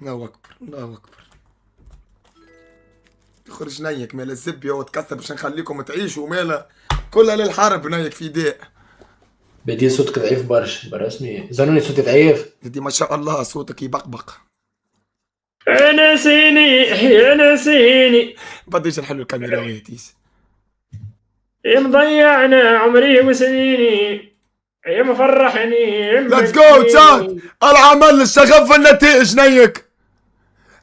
الله اكبر الله اكبر. تخرج نيك مال الزبيه وتكسر باش نخليكم تعيشوا مالا كلها للحرب نيك في داء. بدي صوتك ضعيف برشا برسمي زنوني صوتي ضعيف. دي ما شاء الله صوتك يبقبق. يا ناسيني يا ناسيني بديش نحلوا الكاميراوات يس. يا مضيعنا عمري وسنيني يا مفرحني يا ليتس جو تشات. العمل للشغف والنتائج نيك.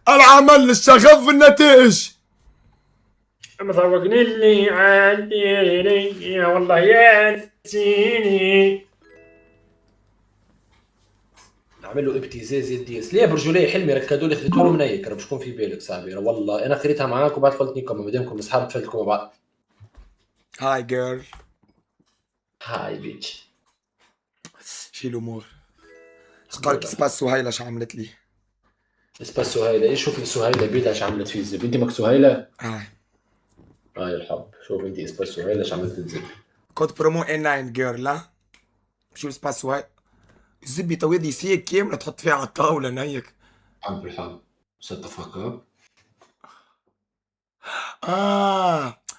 العمل للشغف والنتائج. مذوقني اللي عندي يا والله يا نسيني. نعمل له ابتزاز يدي ليه برجولي حلمي ركدوا لي خذيتوا له منيك راه باش يكون في بالك صاحبي والله انا خريتها معاك وبعد قلت لكم ما دامكم اصحاب تفلتكم مع بعض. هاي جيرل. هاي بيتش. شي الامور. قالك سباس سهيلة اش عملت لي. اسباس سهيلة ايش شوف سهيلة بيت ايش عملت فيه الزب انت ماك سهيلة. هاي هاي الحب شوف انت اسباس سهيلة ايش عملت الزب. كود برومو ان 9 جيرل لا. شو سباس سهيلة. الزبي تويدي سيك كاملة تحط فيها على الطاولة نيك. حب الحب shut the fuck up.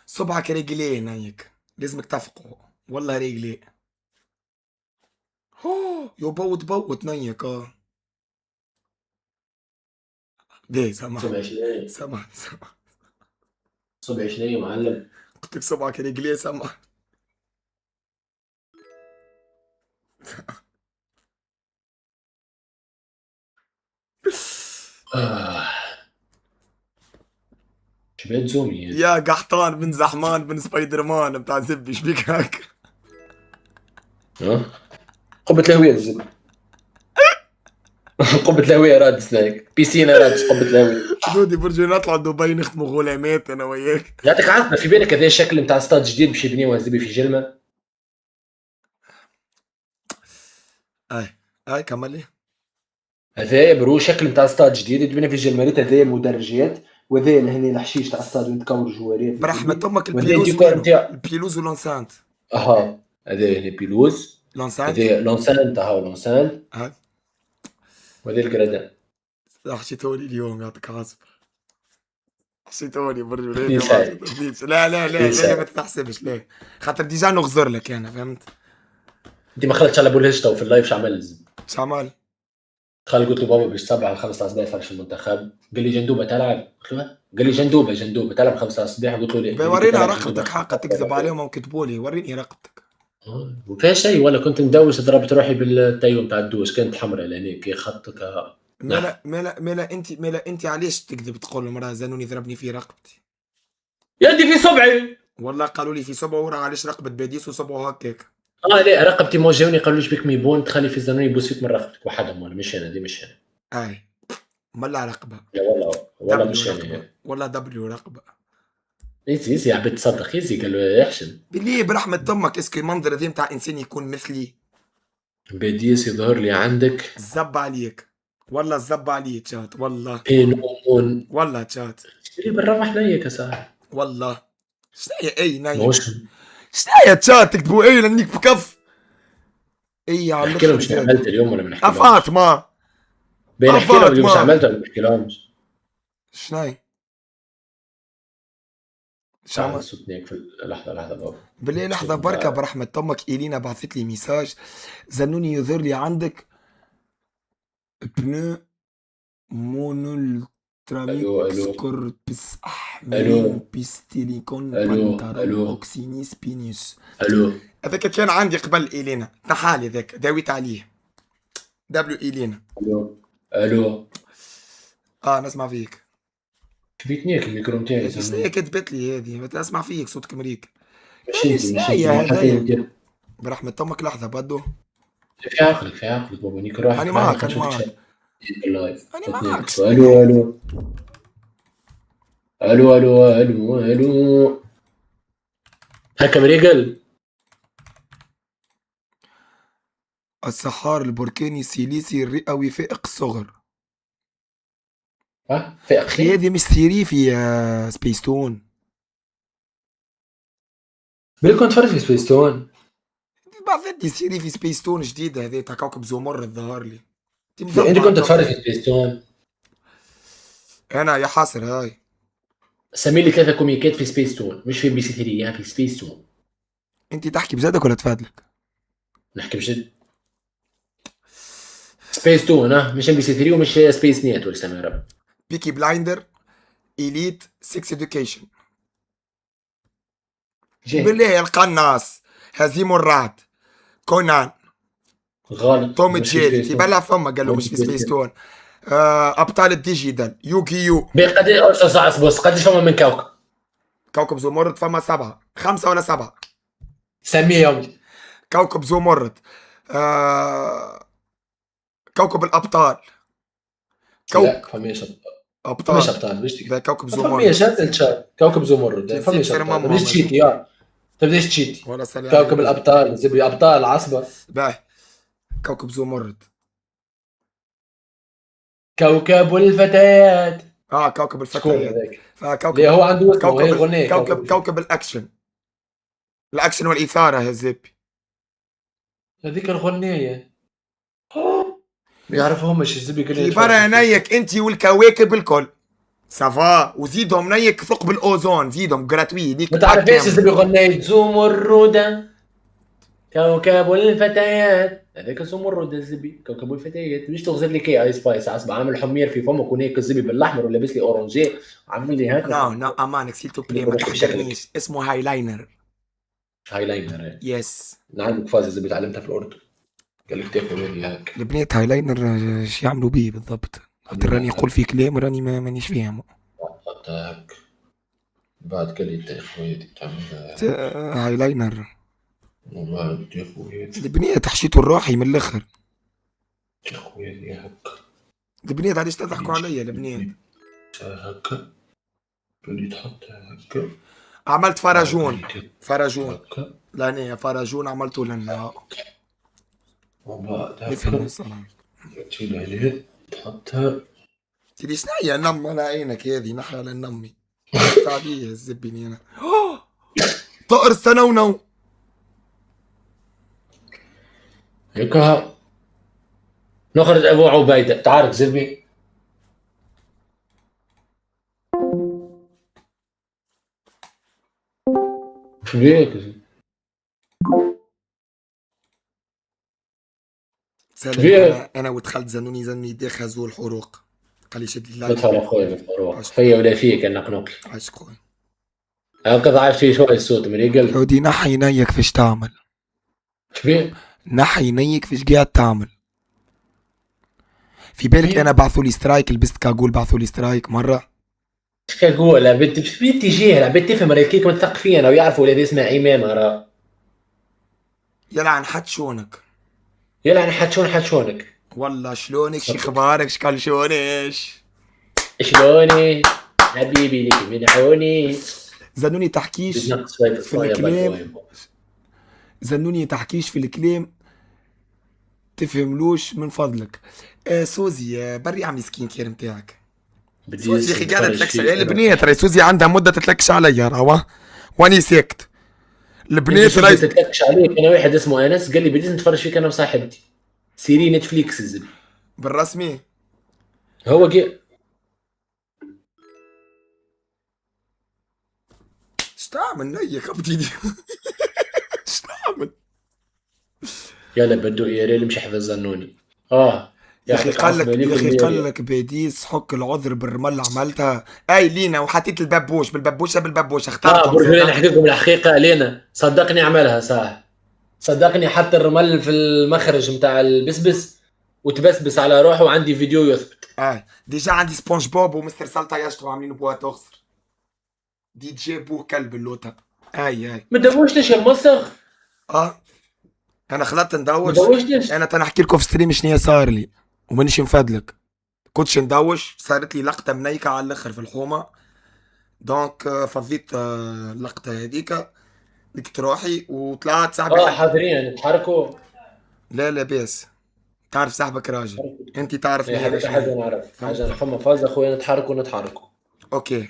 صبعك رجليه نيك لازمك تفقه والله رجليه. يبوت بوت نيك ليه سمع صبع شناي سمع صبع شناي معلم. قلت لك صبعك رجليه سمع. شبيت زومي يا قحطان بن زحمان بن سبايدر مان بتاع زبي شبيك هاك. ها قبة الهوية الزب. قبة الهوية راد سنايك بيسينا راد قبة الهوية. دودي برجي نطلع دبي نختموا غلامات انا وياك. يعطيك عافية في بالك هذا الشكل نتاع ستاد جديد باش يبنيوه الزبي في جلمة. اي كمل لي. هذا برو شكل نتاع ستاد جديد يتبنى في جلماريت هذا المدرجات وهذا لهني الحشيش تاع ستاد وين تكون جواريات. برحمة امك وهذا البيلوز الديكور وينو؟ نتاع البيلوز ولونسانت. اها هذا هنا بيلوز. لونسانت. هذا لونسانت اها لونسانت. هاي وهذا الكرادان. حشيتوني اليوم يعطيك عصفر. حشيتوني برجو اثنين ساعة. لا لا لا لا ما تحسبش لا خاطر ديجا نغزر لك انا فهمت. انت ما خلتش على ابو الهجته وفي اللايف شو عمل الزب. شو عمل؟ خالي قلت له بابا باش 7 5 اصبع فرش المنتخب قال لي جندوبه تلعب قلت له قال لي جندوبه تلعب 5 اصبع قلت له ليه ورينا رقبتك حقا تكذب عليهم او كتبوا لي وريني رقبتك. وفيها شيء ولا كنت ندوش ضربت روحي بالتايو نتاع الدوش كانت حمراء لهنيك خطك. ملا انت علاش تكذب تقول المراه زانوني ضربني في رقبتي. يدي في صبعي. والله قالوا لي في صبعه وراه علاش رقبه باديس وصبعه هكاك. لا رقبتي موجهوني قالوا ليش بك ميبون تخلي في الزنون يبوس فيك من رقبتك وحدهم ولا مش انا دي مش انا. اي ملا رقبه. لا والله مش انا. والله دبليو رقبه. ايزي عبد تصدق ايزي قال له يحشم. بالله برحمة امك اسكي المنظر ذي نتاع انسان يكون مثلي. باديس يظهر لي عندك. الزب عليك والله الزب عليك تشات والله. نومون والله تشات. اشتري بالراحه حنيك يا صاحبي. والله شناهي اي نايم. موش شناهي تشات تكتبوا اي لانك بكف. اي على احكي لهم شنو عملت اليوم ولا ما نحكي لهمش؟ فاطمه بين احكي لهم اليوم شنو عملت ولا ما نحكي لهمش؟ شناهي شعب صوتنيك في لحظه بابا. بالله لحظه بركه برحمة امك إيلينا بعثت لي ميساج زنوني يظهر لي عندك بنو مونولتراميك سكوربس احمرين بيستيليكون بانتارون اوكسينيس بينيس. هذاك كان عندي قبل إيلينا تحالي ذاك داويت عليه دبليو إيلينا. الو نسمع فيك. كبيتنيك الميكرو نتاعي شنو هي كتبت لي هذه اسمع فيك صوتك مريك. ماشي هذايا برحمة امك لحظه بدو. في عقلك بابا نيك روح. انا معك انا معك. الو هكا مريقل. السحار البركاني السيليسي الرئوي فائق الصغر. فائق اخي هذه مش سيريفي يا سبيستون. بالك كنت تفرج في سبيستون. بعثتني سيري في سبيستون جديده هذه تاع كوكب زمر الظهر لي. انت كنت تفرج في سبيستون. انا يا حاصر هاي. سمي لي 3 كوميكات في سبيس تون، مش في بي سي 3، في سبيس تون. انت تحكي بزادك ولا تفادلك؟ نحكي بجد. سبيس تون مش ام بي سي 3 ومش سبيس نيتورك سميرة. بيكي بلايندر، إليت، سكس إدوكيشن. بالله القناص، هزيم الرعد، كونان، غلط، توم مش في جيري سبيس تون. تبلع فما قال له مش في سبيس تون. أبطال الديجيتال، يوغيو. قد ايش بص قديش فما من كوكب؟ كوكب زمرد فما 7 5 ولا 7. سميهم. كوكب زمرد، كوكب الأبطال. لا فماش فماش أبطال. ابطال باش ده كوكب ما زمرد. فماش هات الشات كوكب زمرد نسيت فماش سير ابطال ماما بديش تشيتي يا تبداش تشيتي. ولا صلي على كوكب النبي. الابطال زبي ابطال عصبه. باه كوكب زمرد. كوكب الفتيات. كوكب شكون الفتيات. هذاك؟ فكوكب اللي هو عنده اسمه هي كوكب اغنيه كوكب كوكب. كوكب الأكشن. الأكشن والإثارة يا زبي. هذيك الاغنيه ما يعرفهمش الزبي قال لي كي نتفرجوا برا فيه. نيك انت والكواكب الكل سافا، وزيدهم نيك ثقب الاوزون، زيدهم جراتوي نيك ما تعرفيش اكيم. الزبي اغنيه زمردة كوكب الفتيات. هذاك زمرد الزبي كوكب الفتيات. ليش تغزل لي كي اي سبايس عصب عامل حمير في فمك ونيك الزبي بالاحمر ولابس لي اورنجي عامل لي نو هكا. نو امانك سيل تو بلاي ما نقول لك شكلك تحضرنيش، اسمه هايلاينر. هاي لاينر. يس. نعلمك فاز الزبي تعلمتها في الاردن. قال لك تاخذ هذه هيك. البنات هايلاينر ايش يعملوا بيه بالضبط؟ خاطر راني يقول في كلام راني مانيش فاهمه. هيك بعد قال لي انت يا خويا تعملها هايلاينر. وبعد يا خويا البنات حشيتوا الروحي من الاخر. يا خويا هيك البنات علاش تضحكوا عليا البنات؟ هكا تولي تحطها هكا. عملت فرجون. فرجون هكا لاني فرجون عملته لنا وبعد نفهم هكا الصراحه. تشيل عليه تحطها. تدري شنو هي نم على عينك هذه نحيا للنمي. تعبيه الزبني انا. طائر السنونو. هيك نخرج ابو عبيده تعرف زلمي. شو بيك؟ سالم انا ودخلت زنوني داخل خازوق الحروق. قال لي شد لي اللايف. بدخل اخوي بالفروق فيا ولا فيك انك نقل. عاش خويا. هكا ضعف فيه شوي الصوت من يقل. حودي نحي نيك فيش تعمل. شو بيك؟ نحي نيك فيش قاعد تعمل. في بالك انا بعثوا لي سترايك، لبست كاقول بعثوا لي سترايك مره. ايش كقول بنتي جاهله بنتي تفهم كيك متثق فيا انا ويعرفوا ولادي اسمها امام راه. يلعن حد شونك. يلعن حتشونك. والله شلونك شي اخبارك شكال شونش. شلوني حبيبي لك من عوني. زنوني تحكيش في الكلام. زنوني تحكيش في الكلام تفهملوش من فضلك. سوزي بري عمي سكين كير نتاعك. سوزي اخي قاعده تلكش على البنات، راهي سوزي عندها مده تتلكش عليا راهو واني ساكت. البنات راهي تتلكش عليك. انا واحد اسمه انس قال لي بديت نتفرج فيك انا وصاحبتي سيري نتفليكس الزبي بالرسمي. هو قال ايش تعمل نيك ابتدي. ايش تعمل؟ يلا بدو يا ريال مش حفظ زنوني. يا اخي قال لك بيديس حك العذر بالرمل عملتها. اي لينا وحطيت بالببوشه اخترتهم. برجولي نحكي لكم الحقيقه لينا صدقني عملها صح. صدقني حط الرمل في المخرج نتاع البسبس وتبسبس على روحه وعندي فيديو يثبت. ديجا عندي سبونج بوب ومستر سالتا يشتغلوا عاملين بوها تغسر. دي جي بوه كلب اللوطه. اي ما دوشتش يا موسخ. انا خلطت ندوش. ما دوشتش. انا تنحكي لكم في ستريم شنو صار لي ومانيش نفدلك. كنتش ندوش صارت لي لقطه منيكه على الاخر في الحومه. دونك فضيت اللقطه هذيك لقيت روحي وطلعت صاحبي. حاضرين نتحركوا. لا باس. تعرف صاحبك راجل. انت تعرفني حاجه نعرف حاجه فما فاز اخويا نتحركوا. اوكي.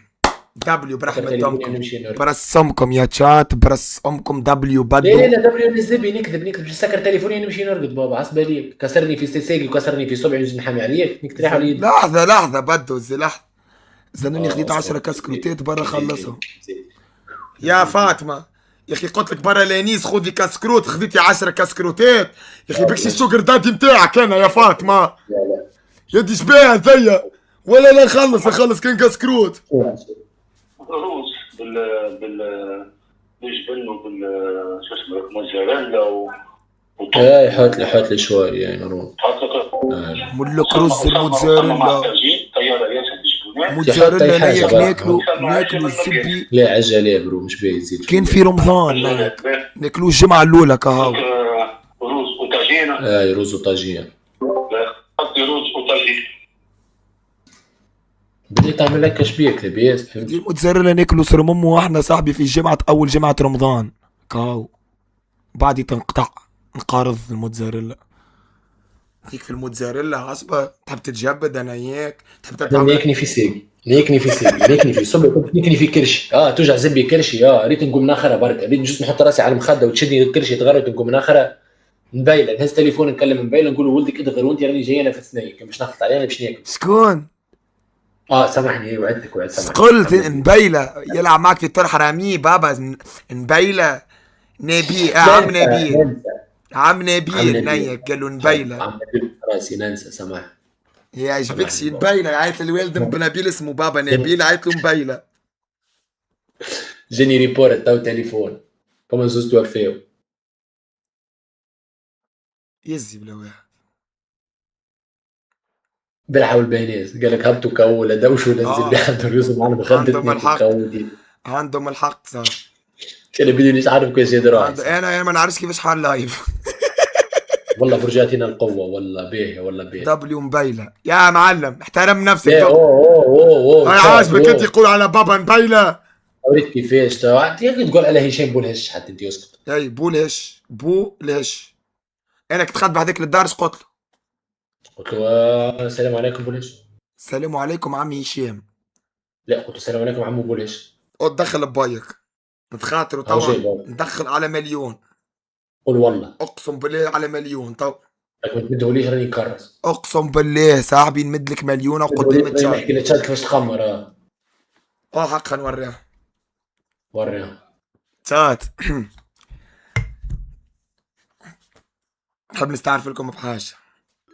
دبليو برحمة امكم برس امكم يا تشات برس امكم دبليو بدو. لا دبليو نزبي نكذب مش سكر تليفوني نمشي نرقد بابا عصبه ليك كسرني في سيساقي وكسرني في صبعي نجي نحامي عليك نكتريح على يدي. لحظة بدو زي لحظة. زنني خديت 10 اصبر كاسكروتات برا خلصهم. زيد. يا فاطمه يا اخي قلت لك برا لانيس خذ لي كاسكروت، خذيتي 10 كاسكروتات يا اخي. بكشي الشوكر دادي نتاعك انا يا فاطمه. لا لا يدي شبيه انتيا ولا لا نخلص كان كاسكروت. روز بالجبن شو اسمه موزاريلا اي حط لي شوي يعني روح. ملك رز الموتزاريلا. طياره ياسر بالجبنه. موتزاريلا نايك ناكلو الزبي. لا عجل برو مش باين زيد. كان في رمضان ناكلو الجمعه الاولى كهو. روز وطاجين. اي رز وطاجين. حطي روز وطاجين. بديت اعمل لك شبيك لبيس. الموتزاريلا ناكلو سر ممو واحنا صاحبي في اول جمعه رمضان كهو. بعدي تنقطع نقارض الموتزاريلا. هيك في الموتزاريلا عصبة تحب تتجبد انا اياك تحب تتعمل. ناكني في سيقي ناكني في صبح كنت ناكني في كرشي توجع زبي كرشي ريت نقوم ناخره برك ريت جست نحط راسي على المخده وتشدني الكرشي تغرد نقوم ناخره نبيله نهز تليفون نكلم نبيله نقول له ولدك ادغر وانت راني جاي انا في اثنين كان باش نخلط عليه باش ناكل. شكون؟ سامحني وعدتك سامحني. قلت نبيله يلعب معك في الطرح رامي بابا نبيله نبي عم نبيل نيك قال له نبيله. عم نبيل راسي ننسى سامح. يا عجبكش نبيله عيط للوالد بنبيل اسمه بابا نبيل عيط له نبيله. جاني ريبورت تو تليفون كما زوز توفيو. يزي بلا واحد بلعب البيانات قال لك هبطوا كولا دوشوا نزل لي حد الرسم معنا بخدتني عندهم الحق صار. انا بدي مش عارف كيف زيد راسي. انا ما نعرفش كيفاش حال لايف. والله فرجاتنا القوه والله بيه والله بيه. دبليو مبيله يا معلم احترم نفسك. اوه هاي عاجبك انت تقول على بابا مبيله. اوريك كيفاش تقول على هشام بولهش حتى انت اسكت. اي بولهش انا كنت خاطب هذاك للدار اش قلت له السلام عليكم بولهش. السلام عليكم عمي هشام. لا قلت له السلام عليكم عمو بولهش. تدخل ببايك نتخاطروا طبعا ندخل على مليون. قول والله اقسم بالله على مليون تو. لك ما تمدهوليش راني نكرس. اقسم بالله صاحبي نمد لك مليون وقدام الشات. نحكي للشات كيفاش تخمر حقا نوريها. شات. نحب نستعرف لكم بحاجه.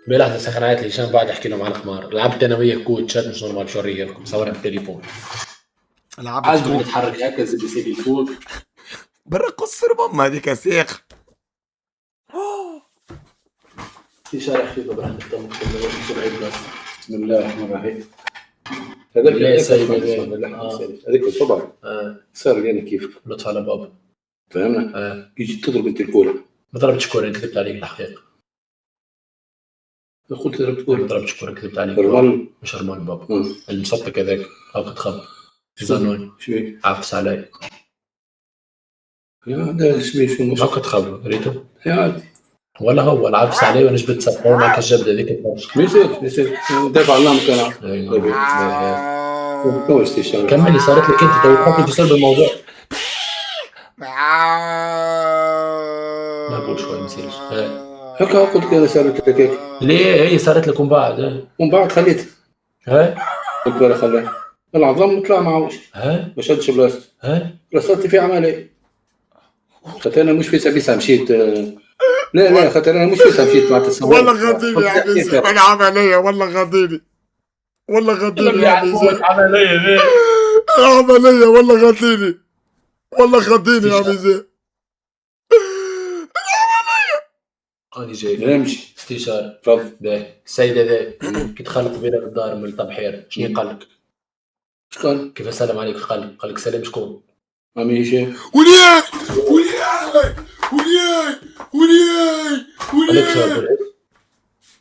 بلحظه سخنات لي هشام بعد احكي لهم على الخمار. لعبت انا وياك كود شات مش نورمال مش اوريها لكم صورها بالتليفون. عجبك تتحرك هكا زي بيصير فوق برا قصر ماما هذيك سيق. في شارع خيبه براحتك بسم الله الرحمن الرحيم. هذاك الصبع صار لي انا كيفك لطف على بابا فهمنا. يجي تضرب انت الكوره. ما ضربتش كوره كذبت عليك الحقيقه. قلت ضربت كوره. ما ضربتش كوره كذبت عليك. مش رمان بابا المصطك هذاك هاك تخبط زانوني شوي عفس علي. يا هذا شوي مش هاك تخبط ريتو يا عادي ولا هو العفس علي وانا جبت سفر معك الجبده ذيك ما يصير دافع عنها مكان. كملي صارت لك انت توقعت في صلب الموضوع. ما بقول شوي مسيرش هكا قلت كذا صارت لك هيك. ليه هي صارت لكم بعد ومن بعد خليت قلت ولا خلاه العظام طلع معوش ما شدش بلاصتي بلاصتي في عمليه. خاطر انا مش في سبيسه مشيت. لا خاطر انا مش في مشيت مع التصور. والله غاديني يا عميزي انا عمليه والله غاديني يا عميزي عمليه والله غاديني يا عميزي. أنا جاي امشي استشارة. تفضل. باهي السيدة ذا كي تخلق بينا بالدار من الطبحير شنو قال لك؟ شكون؟ كيف سلم عليك قال لك سلام شكون؟ عمي هشام. ولياي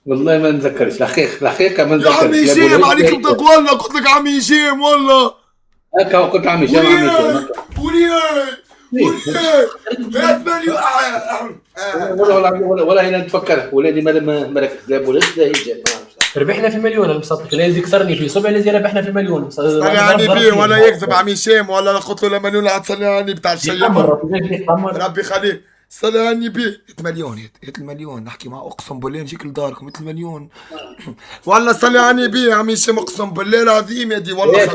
والله ما نتذكرش الحقيقة ما نتذكرش. يا عمي هشام عليك بتقوى لنا قلت لك عمي هشام والله هكا قلت عمي هشام ولياي ولا هنا نتفكر ولادي ما ركز لا بوليس لا هجام. ربحنا في مليون المصطفى لازم يكسرني في صبع لازم ربحنا في مليون. صلي عني بيه ولا يكذب عمي هشام ولا قلت له لا مليون لا تصلي عني بتاع الشيء. ربي يخليك. ربي يخليك صلي على النبي. 3 مليون يا 3 مليون نحكي مع اقسم بالله نجيك لداركم 3 مليون. والله صلي على النبي يا عم هشام اقسم بالله العظيم يا دي والله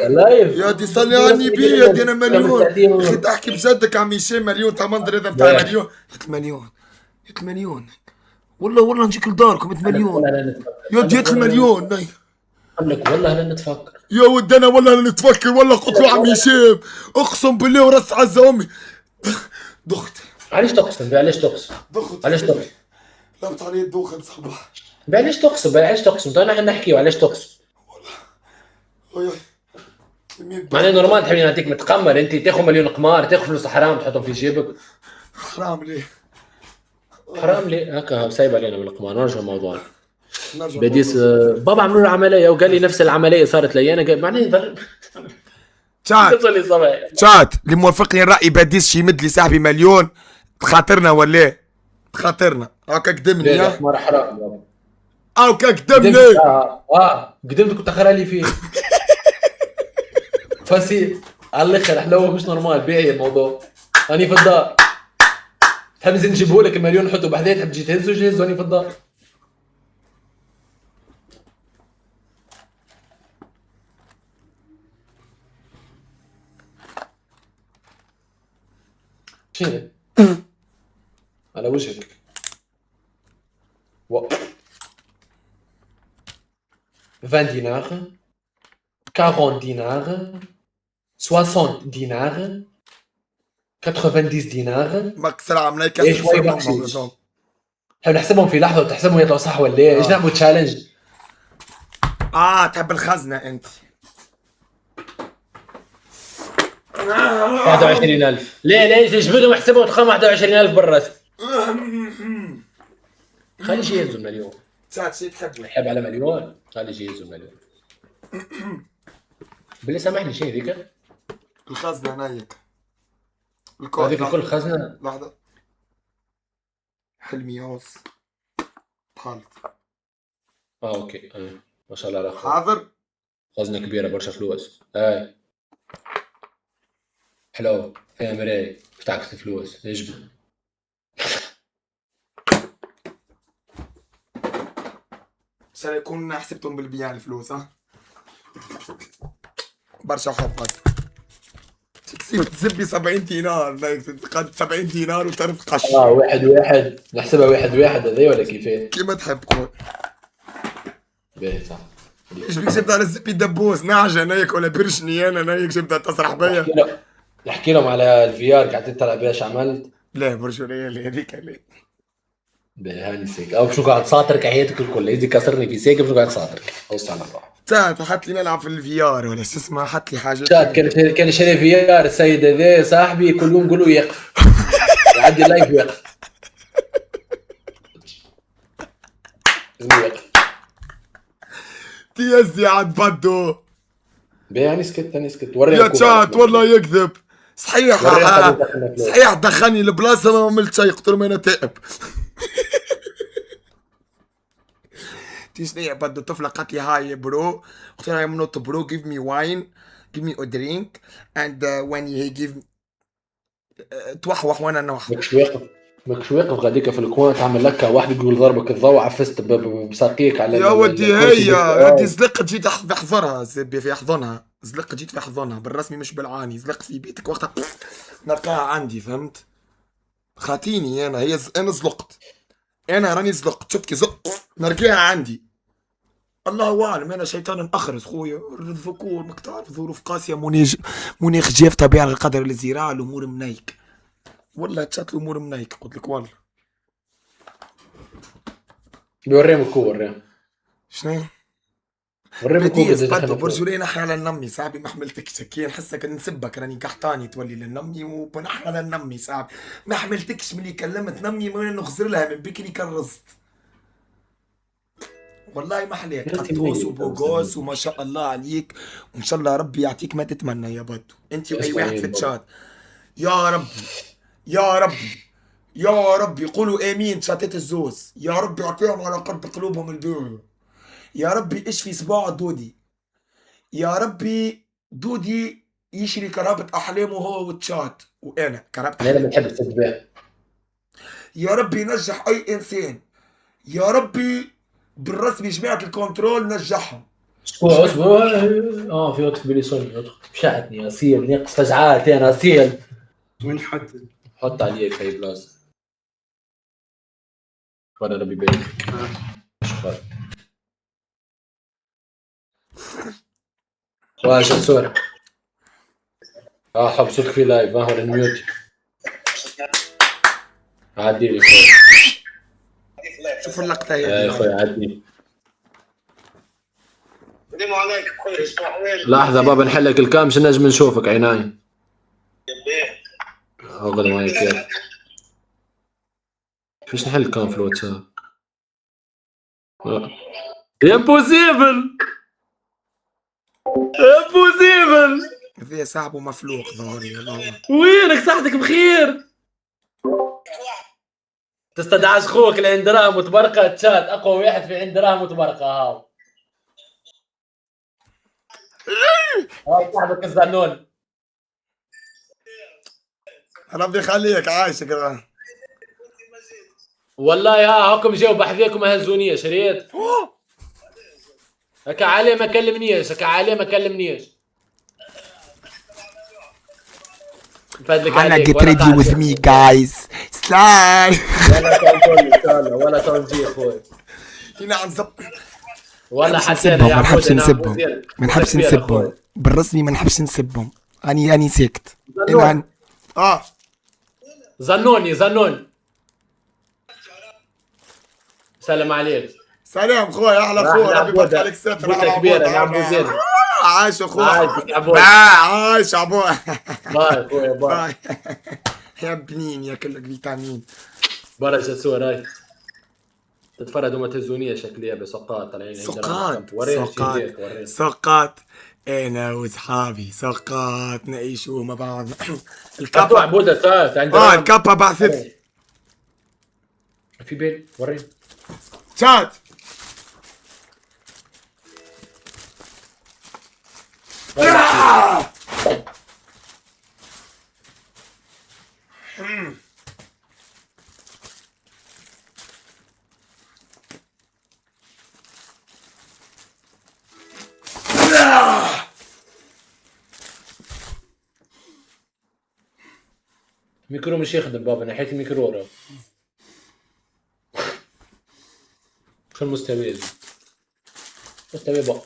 لايف يا دي صلي على النبي يا دي انا مليون يا اخي تحكي بجدك عم هشام مليون تاع منظر هذا بتاع مليون 3 مليون 3 مليون والله نجيك لداركم 3 مليون يا دي 3 مليون لك والله لا نتفكر يا ود انا والله نتفكر والله قلت له عم هشام اقسم بالله ورس عزة امي دخت. علاش تقسم؟ علاش تقسم؟ دخت علاش تقسم؟ لعبت علي الدوخه صباح. علاش تقسم؟ علاش تقسم؟ تو نحن نحكيو علاش تقسم؟ والله معناها نورمال تحبني نعطيك متقمر انت تاخذ مليون قمار تاخذ فلوس حرام تحطهم في جيبك؟ حرام ليه؟ حرام ليه؟ هكا سايب علينا بالقمار. نرجع لموضوعنا. بديس بابا عملوا له عمليه وقال لي نفس العمليه صارت لي انا معناها شات اللي موافقني الراي باديس شي يمد لي صاحبي مليون تخاطرنا ولا تخاطرنا هكا قدمني لا القمار حرام بابا هكا قدمني قدمت كنت اخر لي فيه فاسي على الاخر حلوه مش نورمال بيعي الموضوع. اني في الدار تحب نزيد نجيبه لك المليون نحطه بحذايا تحب تجي تهزه جهزه اني في الدار. شنو على وجهك 20 دينار 40 دينار 60 دينار 90 دينار مكسر عمليك ايش شوي بخشيش تحب نحسبهم في لحظه وتحسبهم يطلعوا صح ولا ايش نعمل تشالنج؟ تحب الخزنه انت 21000 ليه جبدهم احسبهم تخم 21000 بالراس خلي شي يهزوا المليون. شي تحب يحب على مليون خلي شي يهزوا المليون. بالله سامحني شيء ذيك الخزنه هنايك هذيك الكل خزنه. لحظه حلمي يوس طالت اوكي ما شاء الله على حاضر خزنه كبيره برشا فلوس. اي حلو فيها مراي بتعكس الفلوس يجبد. عشان يكون حسبتهم بالبيع الفلوس برشا حبك تصير تزبي 70 دينار 70 دينار وتعرف قش واحد نحسبها واحد هذي ولا كيفاه؟ كيما تحب قول. باهي صح. ايش بيك جبت على الزبي دبوس نعجة نايك ولا برشني انا نايك جبتها تسرح بيا. نحكي لهم على الفي ار قاعد تلعب بيها اش عملت؟ لا برجو ريال هذيك لا باهي هاني سيك او شو قاعد ساطرك حياتك الكل اذا كسرني في سيك شو قاعد ساطرك اوسع على الروح. تعال حط لي نلعب في الفي ار ولا شو اسمه حط لي حاجه. كان شاري في ار السيد هذا صاحبي كل يوم نقول له يقف يعدي اللايف ويقف يقف تيزي عاد بدو. باهي انا سكت يا شات والله يكذب صحيح صحيح دخلني البلاصه ما عملت شيء قلت له انا تائب. شنو بدو طفله قالت لي هاي برو قلت لها I'm not bro give me wine give me a drink and when he give توحوح وانا نوحوح. ماكش واقف غاديك في الكوان تعمل لك واحد يقول ضربك الضوء عفست بساقيك على يا ودي هي زلقت جيت في حضرها في حضنها زلقت جيت في حضنها بالرسمي مش بالعاني زلقت في بيتك وقتها نلقاها عندي فهمت خاتيني انا هي انا زلقت انا راني زلقت شفت كي زق نرجعها عندي الله اعلم انا شيطان اخرس خويا الذكور ماك تعرف ظروف قاسيه مناخ جاف طبيعي القدر الزراعه الامور منيك والله تشات الامور منيك قلت لك والله. بيوريهم الكو وريهم شنو؟ وريهم الكو برجو لي نحي على النمي صاحبي ما حملتكش كي نحسك نسبك راني قحطاني تولي للنمي وبنحي على النمي صاحبي ما حملتكش ملي كلمت نمي ما نخزر لها من بكري كرزت والله ما حليت قطوس وبوغوس وما شاء الله عليك وان شاء الله ربي يعطيك ما تتمنى يا بدو انت واي واحد في الشات يا ربي يا ربي يا ربي قولوا امين شاتات الزوز يا ربي يعطيهم على قلب قلوبهم البيض يا ربي اشفي صباع دودي يا ربي دودي يشري كرابة احلامه هو والشات وانا كرابة انا ما بحب التتبيع يا ربي نجح اي انسان، يا ربي بالرسمي جماعة الكنترول نجحهم. اسبوع في وقت بليسوني ادخل مشعتني اصيل ناقص فجعات انا اصيل. وين حتى حط عليك هاي بلاصه وانا ربي بيك شكرا. واش الصورة حب صوتك في لايف هو الميوت عدي لي خويا. شوف اللقطة يا هذه. خويا عدي. لحظة بابا نحلك الكام باش نجم نشوفك عيناي. اغلى معي كيف كيفاش نحل الكام في الواتساب؟ امبوسيبل امبوسيبل. هذا صاحبه مفلوق ظهري والله. وينك صحتك بخير؟ تستدعاش خوك اللي عند دراهم وتبرقه تشات اقوى واحد في عند دراهم وتبرقه هاو صاحبك الزنون. ربي يخليك عايشك. والله هاكم جاوا بحذاكم هزونيه شريت هكا عليه ما كلمنيش هكا عليه ما كلمنيش. أنا get ready with me guys slide. ولا تنجي خويا هنا عنصب ولا حتى ما نحبش نسبهم ما نحبش نسبهم بالرسمي ما نحبش نسبهم. أني ساكت. زنوني سلام عليك. سلام خويا احلى خويا ربي يبارك عليك ستر بوسه كبيره يا عبو زين. عايش اخويا عايش عبو باي خويا باي يا بنين ياكلك فيتامين برشا صور هاي تتفرج وما تهزونيش شكليا بسقاط طالعين سقاط انا وصحابي سقاط نعيشوا مع بعض. الكابا عبودة فات عندنا الكابا بعثت في بيت وريني شات ميكرو مش يخدم بابا ناحية الميكرو راه شو المستوى مستوى بقى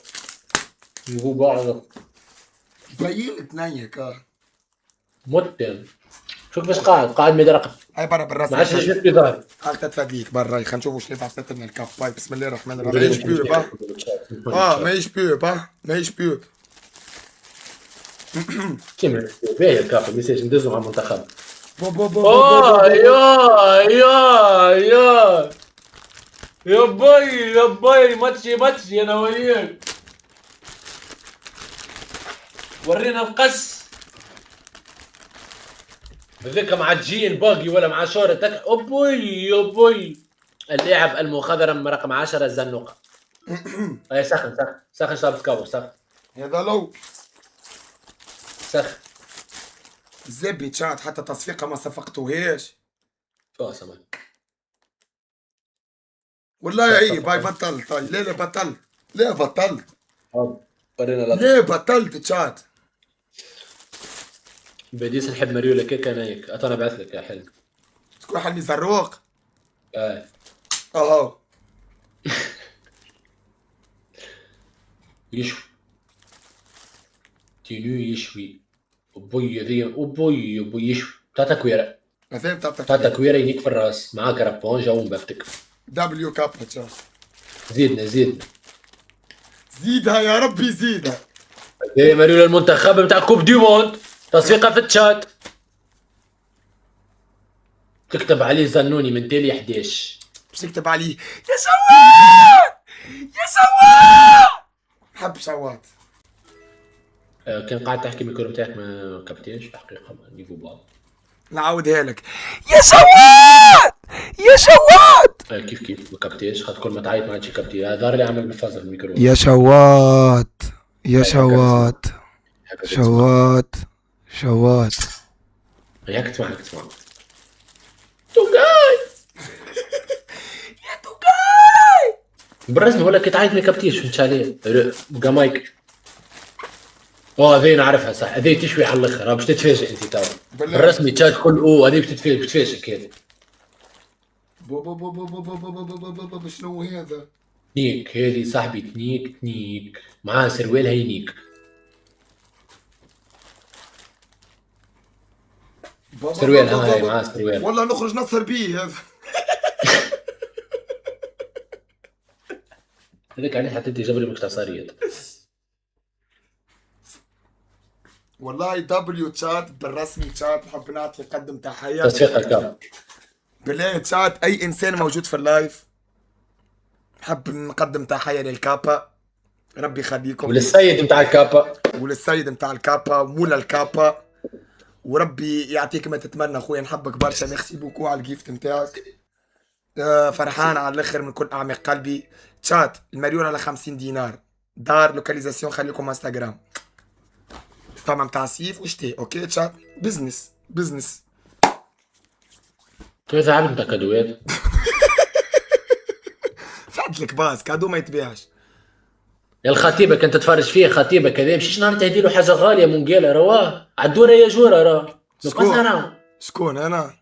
يجو بعض باين تنيك مت شوف باش قاعد مدرقة هاي برا بالراس ما عادش نشوف في ظهري هاك تتفاديك برا خلينا نشوفوا شنو بعثت لنا الكاب. باي بسم الله الرحمن الرحيم. ماهيش بيوب ماهيش بيوب ماهيش بيوب كيما باهي الكافة ميساج ندزو على المنتخب. يا باي ماتشي انا وياك ورينا القس هذاك معجين باقي ولا مع شورتك أبوي اللاعب المخضرم رقم 10 الزنوقة. اي سخن شرب تكور سخن هذا لو سخن زبي تشات حتى تصفيقه ما صفقتوهاش. شو سمك والله عيب. باي بطلت. لا بطلت ورينا ليه بطلت تشات. بديس نحب مريولا كيك انا هيك انا بعث لك يا حلو. شكون حلمي زروق؟ اهو يشوي تينو يشوي ابوي ذي ابوي يشوي تاتا كويرة فهمت تاتا كويرة ينيك في الراس معاك رابونجا ومبفتك دبليو كاب تشات. زيدنا زيدها يا ربي زيدها. ايه مريولا المنتخب بتاع كوب دي موند تصفيقه في التشات تكتب عليه زنوني من تالي 11 باش تكتب عليه يا سواد حب شوات. كان قاعد تحكي الميكرو بتاعك ما كابتنش في الحقيقه ما نيفو بعض. نعاودها لك يا سواد كيف ما كابتنش خاطر كل ما تعيط ما عادش كابتي ظهر لي عمل بالفازه في الميكرو. يا شوات هيك تسمع تو جاي يا توكاي بالرسمي ولا كنت عايد ميك اب تيش فهمت عليه بقى مايك. هذه نعرفها صح، هذه تشوي على الاخر باش تتفاجئ انت تو. بالرسمي تشات كل هذه بتتفاجئ كذا. شنو هذا؟ نيك هذه صاحبي نيك معاه سروال هي نيك. سروال هاي معاه سروال. والله نخرج نصر بيه هذا. هذاك عليه حتى جبري مختصريات. والله دبليو تشات بالرسمي تشات نحب نعطي قدم تحية تصفيق الكاب. بالله تشات اي انسان موجود في اللايف نحب نقدم تحية للكابا، ربي يخليكم، وللسيد نتاع الكابا، وللسيد نتاع الكابا مولا الكابا، وربي يعطيك ما تتمنى خويا. نحبك برشا، ميرسي بوكو على الجيفت نتاعك. فرحان على الاخر من كل اعماق قلبي. تشات المليون على 50 دينار، دار لوكاليزاسيون خليكم انستغرام، فما متاع سيف وشتي. اوكي تشات بزنس. كيف عامل نتاع كادوات؟ فعدلك باز كادو ما يتباعش. يا الخطيبة كنت تتفرج فيه خطيبة كذا مشيش نهار تهدي له حاجة غالية منقالة رواه عالدورة يا جورة راه. شكون انا؟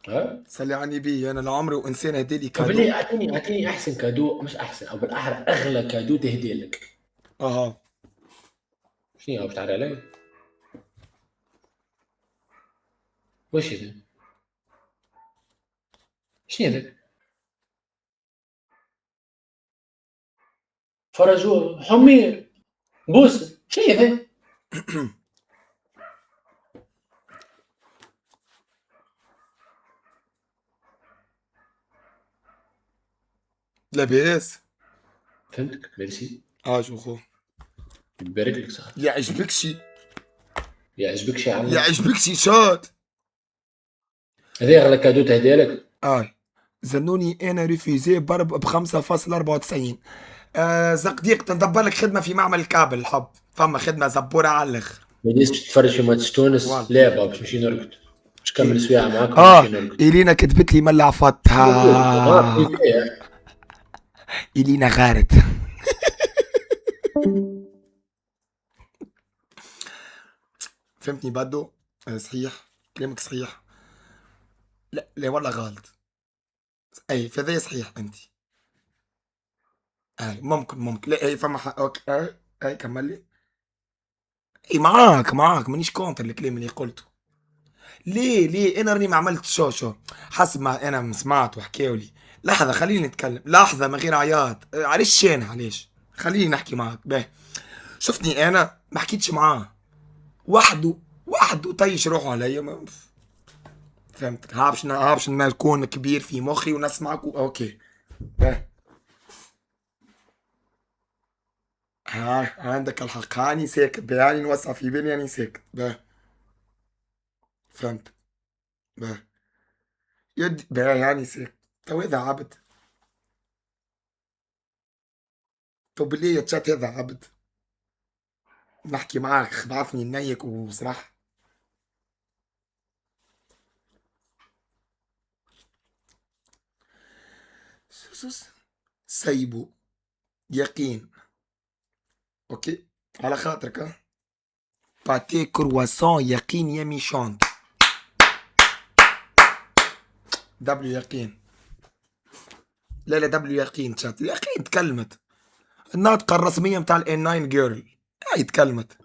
ها؟ صلي على النبي، انا لعمري وانسان هدي لي كادو. بالله اعطيني احسن كادو، مش احسن او بالاحرى اغلى كادو تهدي لك. شنو باش تعرف علي؟ وش هذا؟ شنو هذا؟ فرجوه حمير بوسه شنو هذا؟ لاباس فهمتك ميرسي. شو خو يبارك لك صح. يعجبك شي عمي يعجبك شي شات. هذا اغلى كادو تهدي لك. زنوني انا ريفيزي ب 5.94. زقديق ندبر لك خدمه في معمل الكابل الحب، فما خدمه زبوره على الاخر. بديت تتفرج في ماتش تونس لا بابا باش نمشي نرقد باش نكمل سوايع معاكم. إلينا كتبت لي ملا عفتها. إلينا غارت. فهمتني بدو؟ صحيح كلامك صحيح. لا والله غلط. اي فذا صحيح انت. ممكن لا اي فما حق. اوكي اي كمل لي. اي معاك مانيش كونتر الكلام اللي قلته. ليه انا راني ما عملت شو حسب ما انا سمعت وحكاوا لي. لحظه خليني نتكلم لحظه من غير عياط. علاش خليني نحكي معاك. باهي شفتني انا ما حكيتش معاه وحده طيش روحه عليا. فهمتك. هابش ما يكون كبير في مخي ونسمعك اوكي. عندك الحق. هاني ساكت بياني نوسع في بالي يعني ساكت. فهمت. يدي يعني ساكت. تو هذا عبد. تو بالله يا تشات هذا عبد. نحكي معاك خبعثني نيك وصراحة. سيبو يقين. اوكي على خاطرك. باتي كرواسون يقين يا ميشونت. دبليو يقين. لا دبليو يقين تشات. يقين تكلمت الناطقة الرسمية متاع الان 9 جيرل. هاي تكلمت.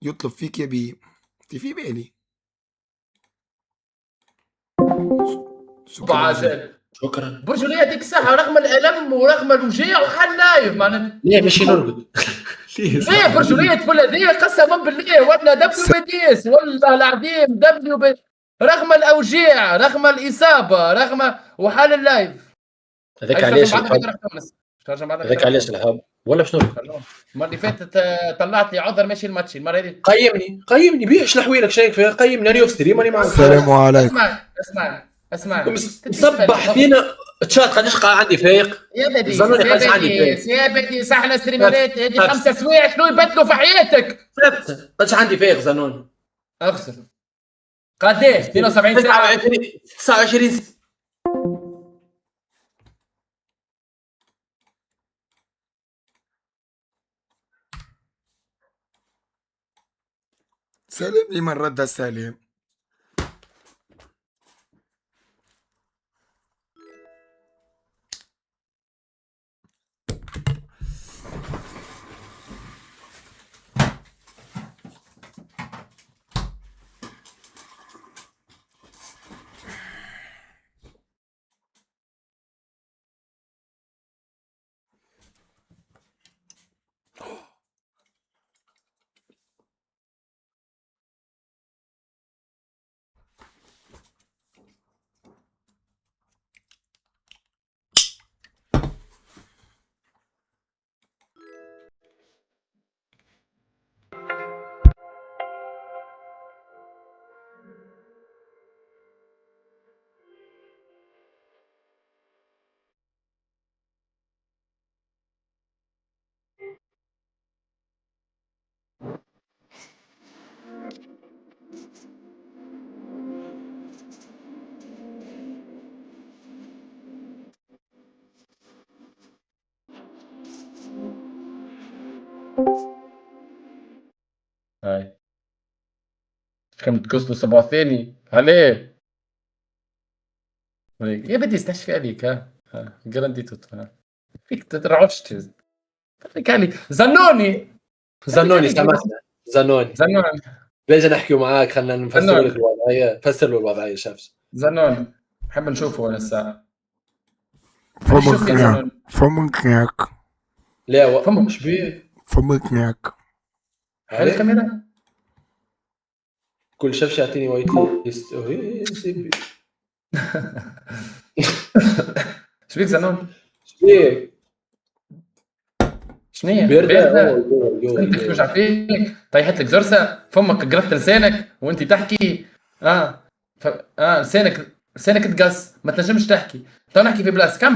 يطلب فيك يا بي في بالي. شكرا برجولية يعطيك الصحة رغم الألم ورغم الوجيع وحال نايف معناتها. ليه ماشي نرقد؟ ليه برجولية تقول هذه قسما بالله ولا دبليو بي دي اس والله العظيم دبليو بي رغم الأوجاع رغم الإصابة رغم وحال اللايف. هذاك علاش الحب ولا باش نرقد؟ المرة اللي فاتت طلعت لي عذر ماشي الماتش المرة هذه. قيمني بيش نحويلك شايك فيها. قيمني انا يفسري ماني معاك. السلام عليكم. اسمع مصبح فينا تشات قداش عندي فايق يا بدي صحنا ستريمات هذه 5 سوايع شنو يبدلوا في حياتك؟ قداش عندي فايق زنون اخسر قديش 72 ساعه 29 سلام لمن رد السلام. هاي كم تكسلوا 7 ثاني عليه يا بدي استشفي عليك ها جراندي توت فيك تترعش خليك علي زنوني سامحنا زنوني ليش نحكي معاك خلينا نفسر لك الوضعيه فسر له الوضعيه شافش زنون بحب نشوفه انا الساعه فمك لا فمك شبيه فمك على الكاميرا كل شفش يعطيني وايت ليست شبيك زنون شبيك شنية بيردة انت توجع فيك طيحت لك زرسة فمك قرفت لسانك وانت تحكي لسانك تقص ما تنجمش تحكي تو نحكي في بلاصتك عم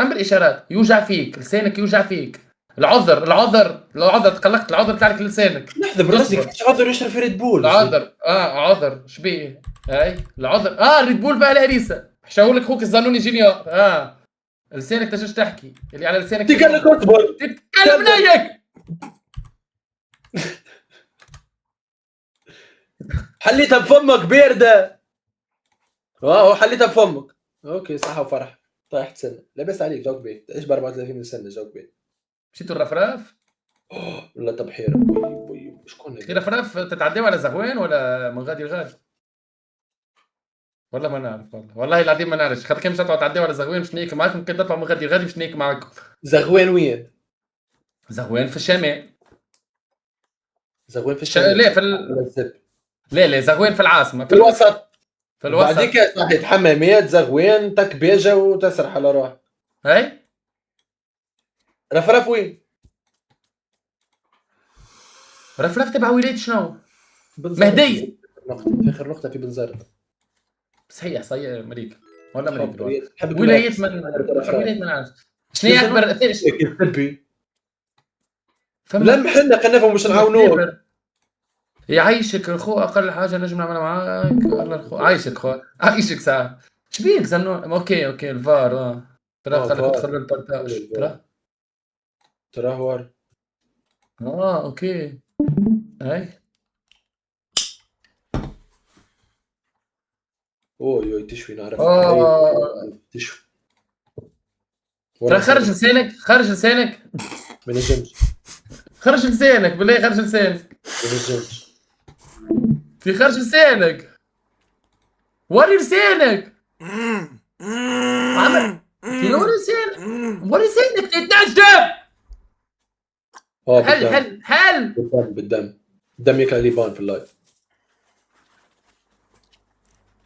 بالاشارات يوجع فيك لسانك يوجع فيك العذر تقلقت العذر تاعك لسانك لحظه براسك فيش عذر يشرب في ريد بول عذر شبيه هاي العذر ريد بول بقى الهريسه حشاولك خوك الزانوني جونيور لسانك تجيش تحكي اللي على لسانك تكلم اصبر تتكلم منيك حليتها بفمك بارده حليتها بفمك اوكي صحه وفرح طايح سنه لبس عليك جوك بيت ايش ب 34 سنه جوك بيت مشيتوا الرفراف ولا تبحير بوي شكون في رفراف تتعدوا على زغوان ولا من غادي الغاد والله ما نعرف والله العظيم ما نعرف خاطر كان مش تعدوا على زغوان مش نيك معاكم كي تطلعوا من غادي الغاد مش نيك معاكم زغوان وين زغوان في الشمال زغوان في الشمال لا زغوان في العاصمه في الوسط بعديك صحيت حمامات زغوان تكبيجه وتسرح على روح هاي رفرف وين رفرف تبع ولاية شنو مهدية اخر نقطه في بنزرت صحيح امريكا ولا امريكا ولاية من عارف شنو هي اكبر طبي لمح لنا خلينا مش نعاونوه يعيشك الخو اقل حاجه نجم نعملها معاك والله الخو عايشك ساعه شبيك زنون اوكي الفار ترى خليك تدخل البارتاج ترى هو اوكي هاي اوه تشوي نعرف تشوي ترى خرج لسانك ما نجمش خرج لسانك بالله خرج لسانك ما نجمش في خرج لسانك وري لسانك عمل في وري لسانك تتنجم حل بالدم ياكل ليبان في اللايف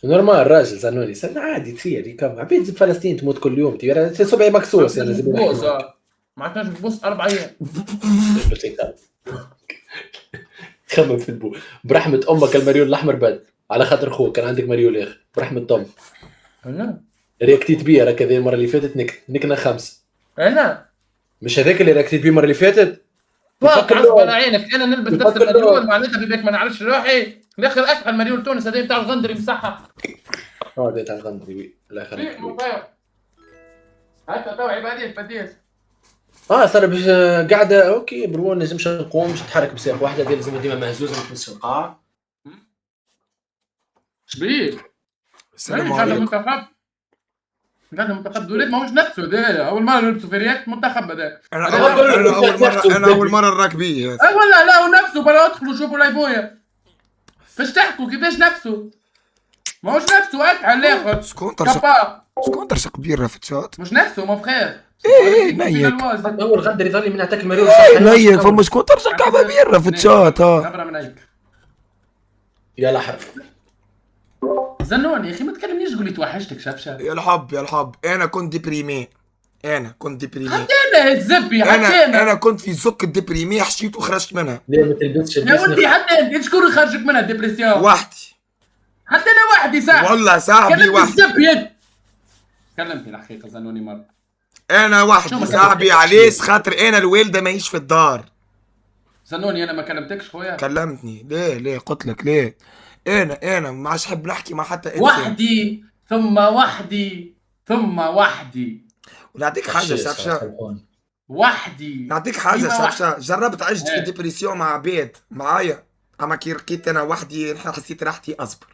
نورمال الراجل زنوني سنة عادي تصير يكمل عبيد فلسطين تموت كل يوم ترى سبعي مكسوس يعني زي ما عرفناش ببص 4 أيام خمم في البو برحمة أمك المريول الأحمر بد على خاطر أخوك كان عندك مريول يا أخي برحمة أم لا رياكتيت بيه رك هذه المرة اللي فاتت نكنا 5 لا مش هذاك اللي رياكتيت بيه المرة اللي فاتت فاق عصب على عينك أنا نلبس نفس المريول معناتها بيبيك ما نعرفش روحي يا اخي الاكحل مليون تونس هذا بتاع الغندري مسحها. هذا تاع الغندري الله يخليك. هكا تو عبادين فديس. صار باش قاعده اوكي برون لازمش نقوم باش نتحرك بساق واحده ديال لازم ديما مهزوزه ما تمسش القاع. شبيه؟ السلام هذا عليكم. منتخب دولات ماهوش نفسه ده اول مره نلبسوا في رياض منتخب هذا. انا اول مره نراكبيه. ولا لا ونفسه برا ادخلوا شوفوا لايفويا. فاش تحكوا كيفاش نفسه؟ ماهوش نفسه اكحل الاخر. سكونتر شق بيره في الشات. مش نفسه مو فخير. ايه نيك هو الغدر يظل من هتاك المريض. نيك فما سكونتر شق على بيره في الشات. كبره من هيك. يا لحظة زنون يا اخي ما تكلمنيش قول لي توحشتك شفشه. يا الحب انا كنت ديبريمي. حتى انا الزبي حتى انا كنت في زك الديبريمي حشيت وخرجت منها. ليه ما تلبسش يا ولدي حتى انت شكون اللي خرجك منها الديبرسيون؟ وحدي حتى انا وحدي صاحبي. والله صاحبي وحدي. كلمتني الحقيقه زنوني مره. انا وحدي صاحبي علاش خاطر انا الوالده ماهيش في الدار. زنوني انا ما كلمتكش خويا. كلمتني ليه قلت لك ليه. انا ما عادش نحب نحكي مع حتى انسان. وحدي ثم وحدي ثم وحدي. ونعطيك حاجه شفشه. وحدي نعطيك حاجه شفشه. جربت عشت في ديبرسيون مع عباد معايا اما كي لقيت انا وحدي حسيت راحتي اصبر.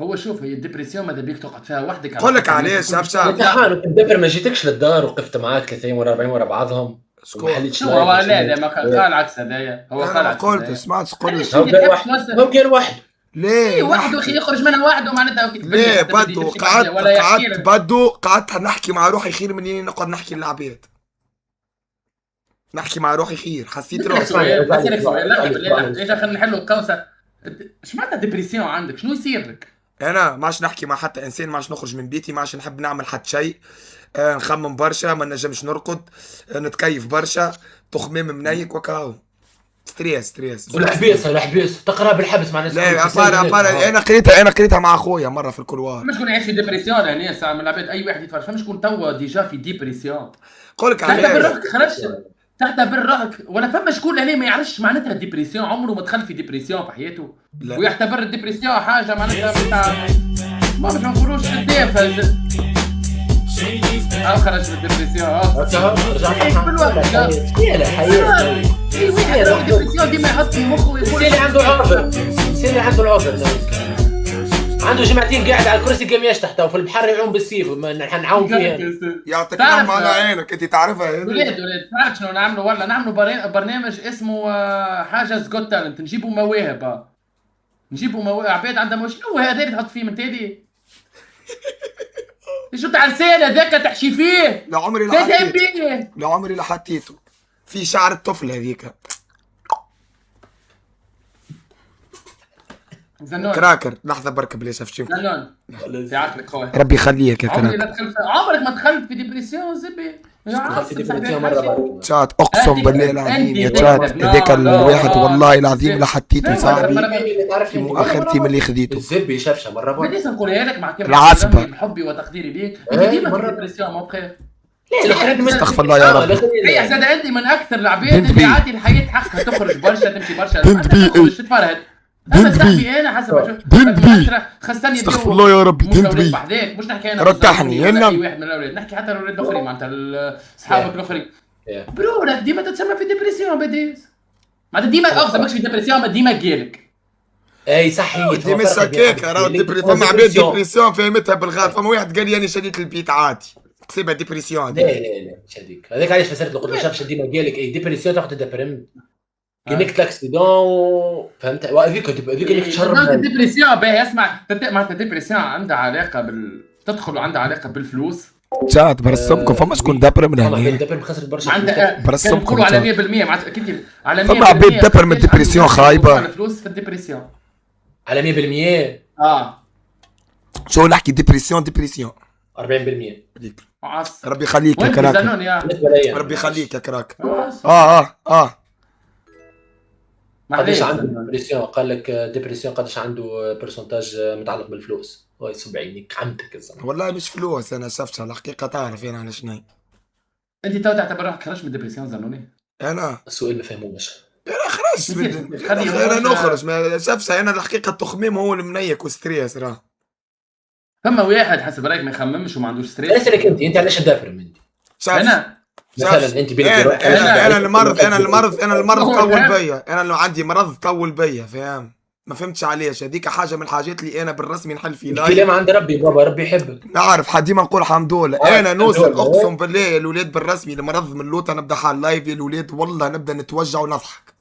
هو شوف هي الديبرسيون ماذا بيك تقعد فيها وحدك. قول لك علاش شفشه. انت حالك الدبر ما جيتكش للدار وقفت معاك 30 ورا 40 ورا بعضهم. شو هو لا ما قال عكس هذايا. هو قال عكس. قلت سمعت قلت هو قال واحد. ليه واحد اخي يخرج منها واحد ومعناتها ليه قعدت نحكي مع روحي خير من اني نقعد نحكي للعباد. نحكي مع روحي خير حسيت روحي. ايش خلينا نحلوا القوسه. ايش معناتها ديبرسيون عندك شنو يصير لك؟ انا ما عادش نحكي مع حتى انسان ما عادش نخرج من بيتي ما عادش نحب نعمل حتى شيء. نخمم برشا ما نجمش نرقد نتكيف برشا تخميم منيك وكاو ستريس. والحبيس تقرا بالحبس مع الناس. لا أبارا انا قريتها مع اخويا مره في الكولوار. مش شكون يعيش في ديبرسيون هنا ساعه من العباد اي واحد يتفرج فما شكون توا ديجا في ديبرسيون. قول لك تعتبر روحك خرجت تعتبر روحك ولا فما شكون هنا ما يعرفش معناتها ديبرسيون عمره ما دخل في ديبرسيون في حياته. لا. ويعتبر الديبرسيون حاجه معناتها بتاع ما باش ما نقولوش قدام او خرج من الديبرسيون رجع بالوقت يا الحياه في واحد الديبرسيون ديما يحط في مخه ويقول اللي عنده عذر عنده جماعتين قاعد على الكرسي قام يشتح وفي البحر يعوم بالسيف نعاون فيها. يعطيك العافيه على عينك انت تعرفها. ولاد تعرف شنو نعملوا ولا نعملوا برنامج اسمه حاجه سكوت تالنت. نجيبوا مواهب عباد عندها مواهب. شنو هذا اللي تحط فيه من تادي؟ شو تاع لسان هذاك تحشي فيه؟ لا عمري لا حطيته في شعر الطفل هذيك. زنون كراكر لحظه بركه بلاش افشمك. زنون في عقلك خويا ربي يخليك يا كراكر. عمرك ما دخلت في ديبرسيون زبي. في ديبرسيون مره شات اقسم بالله العظيم يا شات هذاك الواحد والله العظيم لا حطيته صاحبي في مؤخرتي من اللي خذيته. الزبي شافشه مره بديت نقولها لك مع كيف العصبه حبي وتقديري ليك. انت ديما في ديبرسيون مو بخير. استغفر الله يا رب. هي زاد عندي من اكثر العباد اللي عادي الحياه حقها تخرج برشا تمشي برشا تتفرهد. انا صاحبي انا حسب اشوف خاصني استغفر الله يا ربي دندبي مش نحكي انا رتحني انا اي واحد من الاولاد نحكي حتى الاولاد الاخرين معناتها اصحابك الاخرين برو راك ديما تتسمى في ديبرسيون بديس معناتها ديما اقصد ماكش في ديبرسيون ما ديما قالك اي صحيح ديما سكاك راه فما عباد ديبرسيون فهمتها بالغلط. فما واحد قال لي انا شديت البيت عادي حسيبها ديبرسيون. لا شديك هذاك علاش فسرت له قلت له شافش ديما قالك اي ديبرسيون تاخذ ديبريم كينيك تاكسيدون فهمت. وهذيك اللي تشرب الديبرسيون باهي اسمع معناتها الديبرسيون عندها علاقه تدخل وعندها علاقه بالفلوس. شات برسمكم فما شكون دابر من هنا. دابر خسرت برشا برسمكم على 100% معناتها كيف على 100% فما عباد دابر من الديبرسيون خايبه. الفلوس في الديبرسيون على 100%. شو نحكي ديبرسيون 40%. ربي يخليك يا كراك. ربي يخليك يا كراك. قداش عنده ديبرسيون؟ قال لك ديبرسيون قداش عنده برسنتاج متعلق بالفلوس؟ هو يصب عينيك عمتك الزلمه. والله مش فلوس انا شفتش الحقيقه تعرف انا على شنو. انت تو تعتبر روحك خرجت من الديبرسيون زنوني؟ انا السؤال ما فهموش. انا خرجت انا نخرج ما شافش انا الحقيقه التخميم هو المنيك وستريس راه. فما واحد حسب رايك ما يخممش وما عندوش ستريس. اسالك انت علاش دافر مني؟ انا مثلا انت بينك انا المرض طول بيا، انا اللي عندي مرض طول بيا فاهم. ما فهمتش علاش هذيك حاجه من الحاجات اللي انا بالرسمي نحل في لايف. الكلام عند ربي بابا، ربي يحبك. نعرف حد ديما نقول الحمد لله. انا نوصل اقسم بالله الولاد بالرسمي المرض من لوطه نبدا حال لايف الولاد والله نبدا نتوجع ونضحك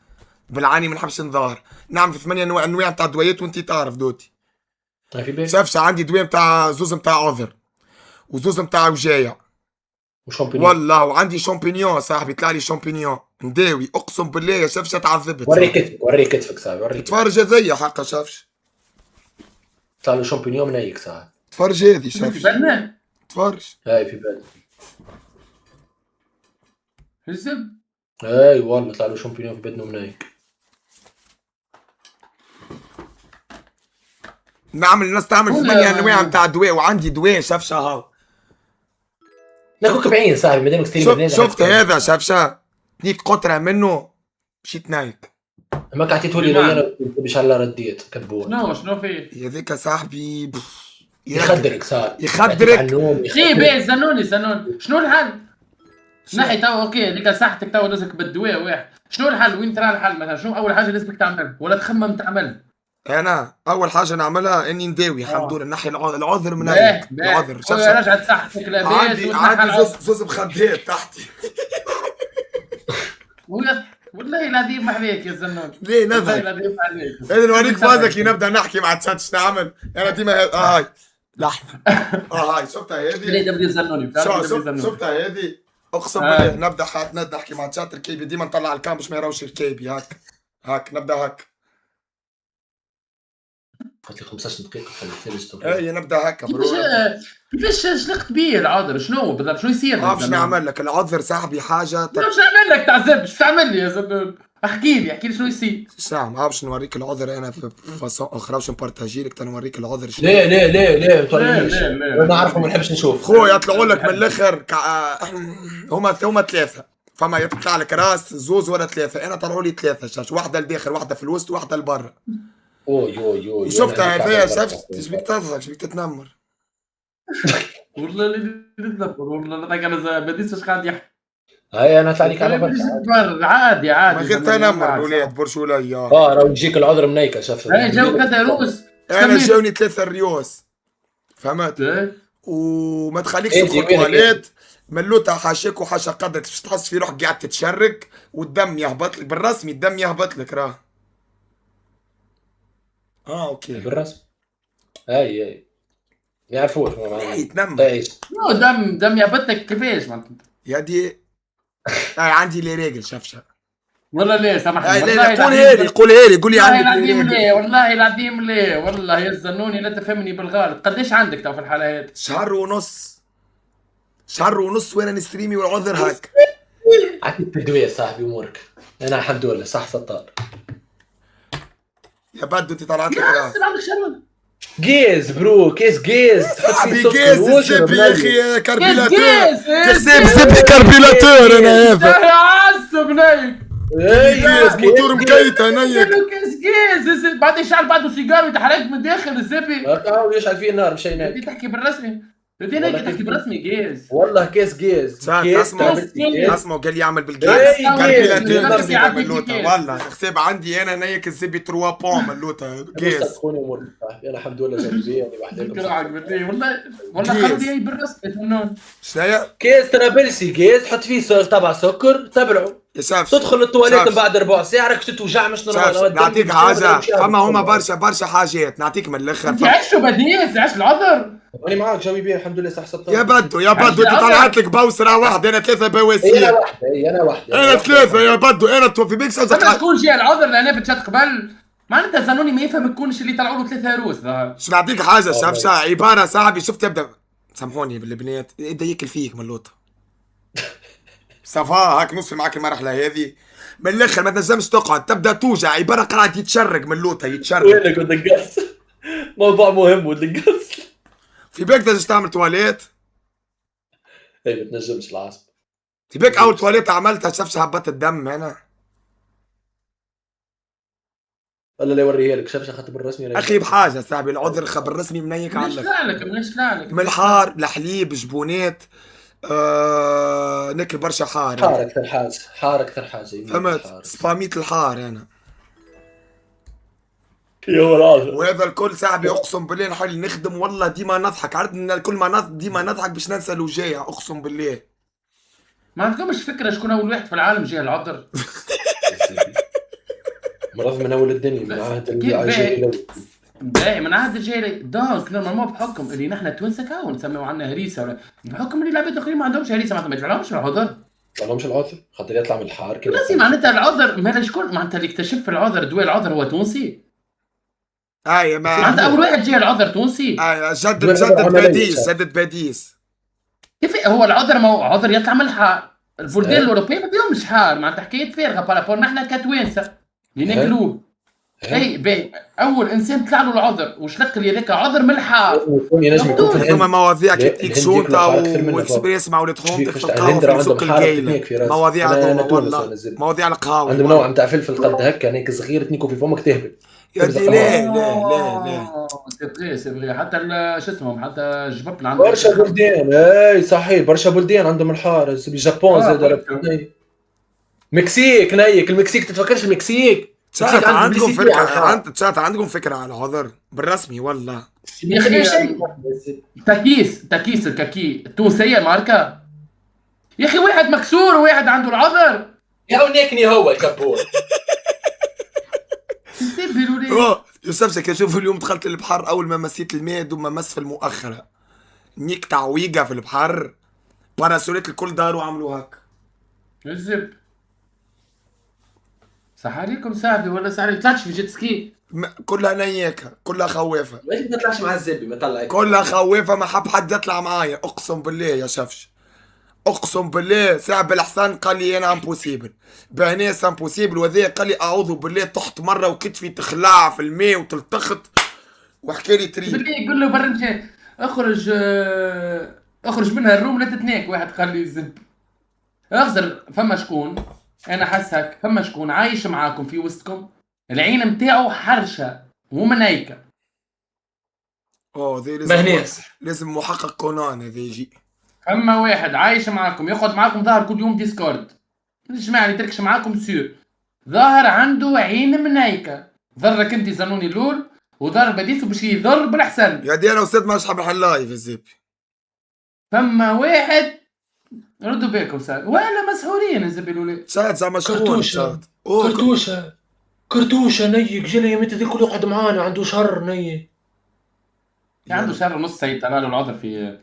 بالعاني ما نحبش نظهر. نعم في 8 انواع تاع الدويات وانت تعرف دوتي. شافش عندي دواء نتاع زوز نتاع عذر وزوز نتاع وجايع وشامبينيون والله، وعندي شامبينيون صاحبي طلع لي شامبينيون نداوي اقسم بالله يا شافش تعذبت. وري كتفك صاحبي، وري تفرج هذيا حقا شافش طلع له شامبينيون منيك صاحبي. تفرج هذي شافش تفرج هاي في بالي في الزب. اي والله طلع له شامبينيون في بدنه منيك. نعمل الناس تعمل 8 انواع نتاع دواء وعندي دواء شافش هاو ناكلك بعين صاحبي مادامك ستريم. شفت هذا شافشا نيك قطره منه مشيت نايك. ما عطيته لي انا باش على رديت كبور. شنو فيه؟ هذيك صاحبي يخدرك صاحبي يخدرك. ايه بيه زنوني شنو الحل؟ نحي تو اوكي هذيك صحتك تو دوزك بالدواء واحد. شنو الحل؟ وين ترى الحل مثلا؟ شنو اول حاجه لازمك تعمل ولا تخمم تعمل؟ انا اول حاجه نعملها اني نداوي الحمد لله نحي العذر من هيك العذر. رجعت صحتك لاباس عندي زوز مخدات تحتي والله العظيم ما عليك يا زنون. ليه نذهب؟ انا نوريك فازك كي نبدا نحكي مع تشاتش نعمل انا ديما هاي لحظه هاي شفتها هذه ليه تبدي زنوني شفتها هذه اقسم بالله نبدا حياتنا نحكي مع تشات الكيبي ديما نطلع الكام باش ما يراوش الكيبي هاك نبدا هاك قلت لي 15 دقيقه خليت اي نبدا هكا برو. كيفاش شلقت بيه العذر؟ شنو بالضبط شنو يصير؟ باش نعمل لك العذر صاحبي حاجه باش نعمل لك تعذب باش تعمل لي يا زلمه؟ احكي لي شنو يصير؟ سام باش نوريك العذر انا في فاصون اخرى باش نبارتاجي لك تنوريك العذر. ليه ما نعرفه ما نحبش نشوف خويا يطلعوا لك من الاخر هما ثلاثه فما يطلع لك راس زوز ولا ثلاثه. انا طلعوا لي ثلاثه شاش واحده لداخل واحده في الوسط واحده لبرا. اوي شفتها هذايا شفت ايش بيك تضحك ايش بيك تتنمر والله اللي نتذكر والله انا بديت اش قاعد يحكي. هاي انا طلع لك على برا عادي من غير تنمر الولاد برشوليه. راه يجيك العذر منيكه شفت. هاي جو كذا روس انا جاوني 3 ريوس فهمت وما تخليكش تدخل تواليت ملوتها حاشاك وحاشا قدرك باش تحس في روحك قاعد تتشرك والدم يهبط لك بالرسمي الدم يهبط لك راه. اوكي بالرسم هاي ما يعرفوش يتنمر. شنو دم يهبط لك كيفاش يا دي عندي لي ريجل شفشه والله ليه سامحني قولها لي قول لي عندك ليه والله العظيم ليه والله يا زنوني لا تفهمني بالغلط. قديش عندك تو في الحالة هذه؟ شهر ونص وانا نستريمي والعذر هاك. عطيك الدواء صاحبي امورك انا الحمد لله صح سطار. يا بدو انت طلعت لك راس جيز برو كيس جيز صاحبي جيز الزبي يا اخي كاربيلاتور زبي كاربيلاتور انا هذا عصب نايك جيز موتور مكيته نيك جيز بعد يشعل بعده سيجار ويتحرق من داخل الزبي يشعل فيه النار مش هينام. تحكي بالرسمي تحكي بالرسمي جيز والله كيس جيز اسمه قال لي يعمل بالجيز كاربيلاتور ملوته والله حساب عندي انا نيك الزبي 3 بون ملوته جيز. انا الحمد لله جايبيه والله خلوا لي بالرسمي فنان شنو كيس ترابلسي جيز حط فيه طبع سكر تبلعه تدخل التواليت بعد ربع ساعه راك تتوجع مش نورمال. نعطيك حاجه فما هما برشا حاجات نعطيك من الاخر. عشوا بديس عش العذر انا معاك جاوي بيه الحمد لله صح سطر. يا بدو انت طلعت لك بوسره واحده انا 3 بواسير. انا واحده انا 3 يا بدو انا في بيكس تكون جاي العذر لان في الشات قبل معناتها زنوني ما يفهم يكونش اللي طلعوا له 3 روس. شو نعطيك حاجه شافشا عباره صاحبي شفت يبدا سامحوني بالبنات يبدا ياكل فيك من اللوطه صافا هاك نص معاك المرحله هذه من الاخر ما تنجمش تقعد تبدا توجع عباره قاعد يتشرق من اللوطه يتشرق. وينك ودقست موضوع مهم ودقست في بالك تنجم تعمل تواليت؟ اي ما تنجمش العصب. في بالك اول تواليت عملتها شافش هبط الدم هنا ولا لا يوريها لك شافش خاطر بالرسمي اخي بحاجه صاحبي العذر خبر رسمي منيك على منش الاخر. لك منش لك من الحار لحليب جبونات ناكل برشا حار حار اكثر حاجه، حار اكثر حاجه. فهمت سباميت الحار انا. هو العذر. وهذا الكل صاحبي اقسم بالله نحل نخدم والله ديما نضحك، عرفت ان كل ما ديما نضحك باش ننسى الوجايع اقسم بالله. ما عندكمش فكره شكون اول واحد في العالم جه العذر؟ مرض من اول الدنيا، من عهد الجاهليه. باهي من عهد الجاهليه دونك نورمالمون بحكم اللي نحن توانسه كاو نسميو عندنا هريسه، ولا بحكم اللي العباد الاخرين ما عندهمش هريسه ما يطلعلهمش العذر. ما لهمش العذر خاطر يطلع من الحار كده. لازم معناتها العذر مالا شكون معناتها اللي اكتشف العذر دواء العذر هو تونسي. اي ما معناتها اول واحد جه العذر تونسي. جدد باديس. كيف هو العذر؟ ما هو عذر يطلع من الحار. البلدان الاوروبيه ما فيهمش حار، معناتها حكايه فارغه بارابور نحن كتوانسه اللي ناكلوه. اي باهي اول انسان طلع له العذر وشلق لي هذاك عذر من الحار. ينجم يكون في ثم مواضيع كيك شوطه الهند واكسبريس مع ولاد حومتك في الهند القهوه في سوق عندهم حاره الكيله. تكنيك في راسهم. مواضيع والله مواضيع القهاوي عندهم نوع نتاع فلفل قد هكا هيك صغير تنيكو في فمك تهبل. يا لا لا سي فغي حتى شو اسمهم حتى جببنا عندهم برشا بلدان. اي صحيح برشا بلدان عندهم الحاره. بالجابون زاد مكسيك نيك. المكسيك تتفكرش المكسيك؟ عندكم فكره عندكم فكره على العذر بالرسمي والله يا اخي شيء تكيس الكاكي التونسيه ماركه يا اخي واحد مكسور وواحد عنده العذر يا وناكني هو الكبور. يوسف كي اشوف اليوم دخلت البحر اول ما مسيت الماء دوما مس في المؤخره نيك تعويقه في البحر باراسوليت الكل داروا عملوا هكا الزب صح عليكم ساعدي ولا ساعدي طلعتش في جيت سكي كلها نياكه كلها خوافه. ليش ما تطلعش مع الزبي؟ ما طلع كلها خوافه ما حب حد يطلع معايا اقسم بالله يا شفش اقسم بالله صعب الحسن قال لي انا امبوسيبل بهناس امبوسيبل وذا قال لي اعوذ بالله طحت مره وكتفي تخلع في الماء وتلتخط وحكى لي تريد بالله يقول له برنجي اخرج منها الروم لا تتناك. واحد قال لي زب اغزر فما شكون انا حسك فما شكون عايش معاكم في وسطكم العين متاعو حرشه ومنايكه ذي لازم محقق كونان هذا يجي. اما واحد عايش معاكم يقعد معاكم ظاهر كل يوم ديسكورد الجماعه اللي تركش معاكم سير ظاهر عنده عين منايكه ضرك انت زنوني لول وضرب بديس باش يضر بالاحسن. يا دي انا استاذ ما نشحب اللايف الزبي. فما واحد ردوا بالكم ساعه ولا مسحورين الزبي الاولاد ساعات زعما كرتوشه نيك جلي متى ذيك اللي يقعد معانا عنده شر نيك عنده شهر ونص سيطر له العذر في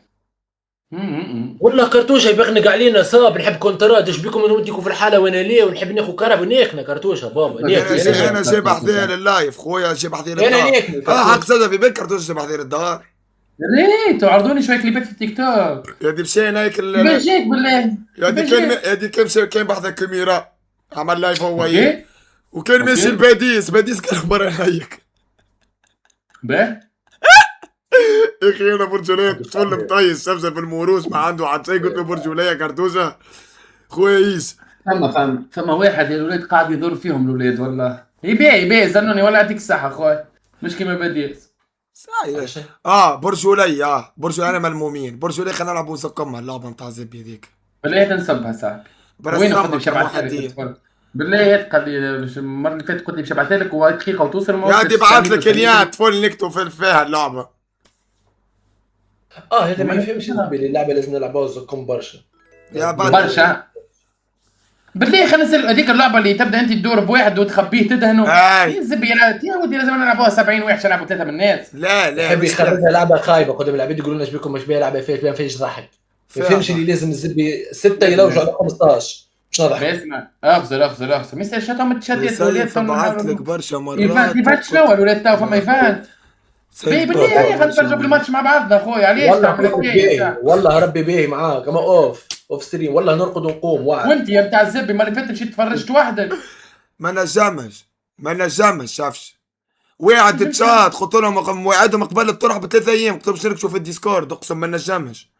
والله كرتوشه يبغنق علينا صاب نحب كونترات ايش بيكم نوديكم في الحاله وانا ليه ونحب ناخذ كرب وناكنا كرتوشه بابا انا جايب حذير لللايف خويا جايب حذير الدار حق صدى في بك كرتوشه جايب حذير الدار ريت عرضوني شويه كليبات في التيك توك يا دي مشينا هيك بيجيك بالله يا دي كان بحث الكاميرا عمل لايف هو وياه وكان ماشي الباديس كان برا هيك باه يا اخي انا برجوليه طفل مطيش شبشب في الموروث ما عنده حتى شيء قلت له برجوليه كرتوشه خويا عيش. فما واحد الاولاد قاعد يضر فيهم الاولاد والله يبيع زنوني ولا يعطيك الصحه خويا مش كيما باديس صحيح. برجوليه انا ملمومين برجوليه خلينا نلعبوا زقمها اللعبه نتاع زبي هذيك بالله تنصبها صاحبي وين قدي شبعتها لك بالله قال لي المره اللي فاتت قلت لي باش ابعثها لك ودقيقه وتوصل يا دي بعث لك اليات فول نكتب فيها اللعبه. هذا ما يفهمش اللعبه لازم نلعبوها زكم برشا يا برشا بالله خلينا نسال هذيك اللعبه اللي تبدا انت تدور بواحد وتخبيه تدهنه زبيرات يا ودي لازم نلعبوها 70 واحد يلعبوا 3 من الناس. لا يحب يخربها لعبه خايبه قدام العباد يقولوا لنا ايش بكم مش بيها لعبه فيها فيش ضحك ما يفهمش اللي لازم الزبي 6 يلوجوا على 15 مش نضحك. اسمع اغزر مستر شاتهم تشديت الولاد بعثت لك برشا مرات ايفانت شنو الولاد تاو فما ايفانت بالله خلينا نتفرجوا الماتش مع بعضنا اخويا علاش والله ربي باهي معاك اما اوف ستريم والله نرقد ونقوم واحد وانت يا بتاع الزبي المره اللي فاتت مشيت تفرجت وحدك ما نجمش شافش واحد تشات قلت لهم موعدهم قبل الطرح ب3 ايام قلت لهم شاركوا في الديسكورد اقسم ما نجمش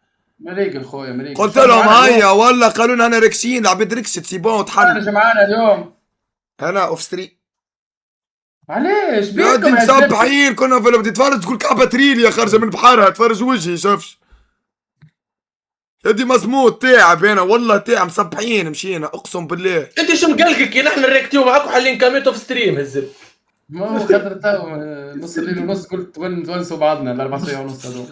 مريقل خويا مريقل قلت لهم هيا والله قالوا لنا انا ركشين العباد ركشت سي بون تحل معانا اليوم انا اوف ستريم علاش يا بيكم دي مسبحين كنا في بدي تتفرج تقول كعبة تريليا خارجة من بحرها تفرج وجهي شافش. يا دي مزموت تعب هنا والله تعب مسبحين مشينا اقسم بالله. انت شو مقلقك يا نحن نريكتيو معاك وحالين كاميتو في ستريم هزل. ما هو خاطر تو نص الليل ونص قلت تونسوا بعضنا الاربع ساعات ونص هذول.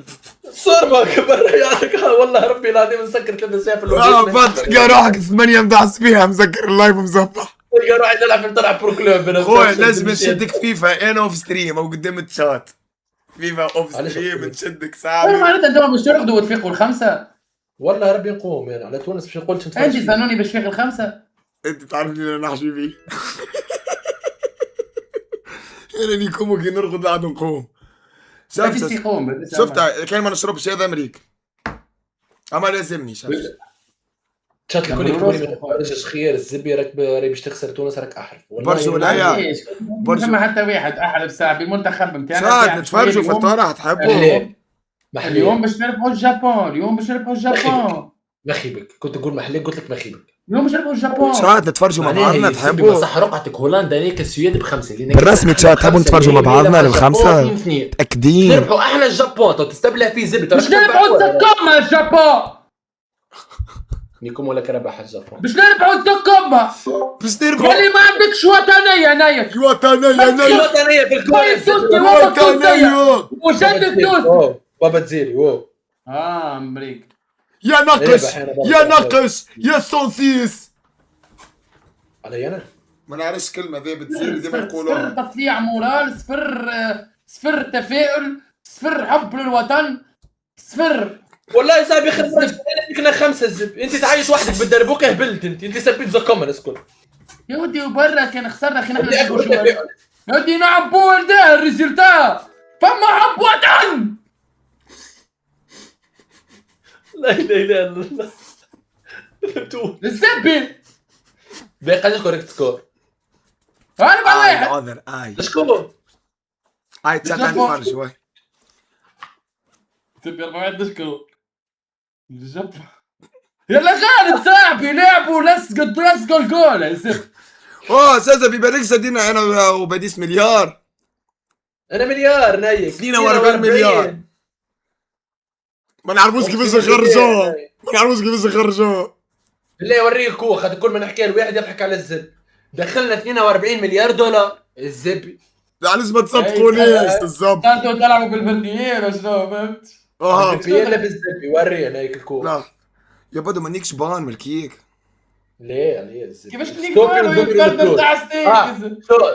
صرمك برا يعطيك والله ربي العظيم مسكر 3 ساعات في اللوكيشن. تلقى روحك 8 مدعس فيها مسكر اللايف ومزبح. تلقى روحي نلعب في طلع برو كلوب. خويا لازم نشدك فيفا انا اوف ستريم او قدام الشات. فيفا اوف علاش ستريم نشدك انا ساعة. معناتها انتم باش ترقدوا وتفيقوا الخمسه. والله ربي نقوم يعني على تونس باش نقولش انت نتفرج. ظنوني باش تفيق الخمسه. انت تعرفني انا نحشي فيه. انا نقوم كي نرقد بعد نقوم. شفت كان ما نشربش هذا امريكا. اما لازمني شفت. شات الكل يقول لي ما تفرجش خير الزبي راك باش تخسر تونس راك احرف. برشا ولايات. ما حتى واحد احلف ساعه بالمنتخب نتاعنا. ساعات نتفرجوا في الطرح تحبوا. اليوم باش نربحوا الجابون. اليوم باش نربحوا الجابون. مخيبك كنت تقول محليك قلت لك مخيبك. اليوم باش نربحوا الجابون. ساعات نتفرجوا مع بعضنا تحبوا. صح رقعتك هولندا هنيك السويد ب5. بالرسمي تشات تحبوا نتفرجوا مع بعضنا للخمسه. متاكدين. نربحوا احنا الجابون تو تستبلع في زبده. باش نربحوا الزكام الجابون. نيكم ولا كربح الجابون. باش نربحوا الزكام. باش نربحوا. اللي ما عندكش وطنيه نايك. وطنيه في الكوره. وطنيه. وشدك توس. بابا تزيري امريكا. يا نقص يا نقص يا سونسيس. علي انا ما نعرفش كلمه ذي بتزيري ديما يقولوها. صفر تطليع مورال. صفر تفاؤل. صفر حب للوطن. صفر. والله صاحبي خسرت كنا 5 الزب. انت تعيش وحدك بالدربوكه هبلت. انت سبيت زكمن اسكت يا ودي وبرا كان خسرنا اخي نحن. يا ودي نعم بول ده الريزلتا. فما حب وطن. لا اله الا الله. فهمتوا الزبي باقي كوريكت سكور. 4-1. عذر شكون تشات نتفرج شوي. تبي 4-1 شكون؟ الجبر. يلا خالد صاحبي لعبوا لسقوا الجول يا زفت. سازا بيبارك سدينا انا وبديس مليار. انا مليار نايك 42 مليار. ما نعرفوش كيفاش يخرجوا. بالله وريك كو خاطر كل ما نحكي الواحد يضحك على الزب. دخلنا 42 مليار دولار الزبي. علاش ما تصدقونيش بالضبط. انتوا تلعبوا بالفرديين شنو فهمت؟ الزبي بالزبي ورينا هيك الكو. لا يا بدو مانيكش بان من الكيك. ليه الزبي كيفاش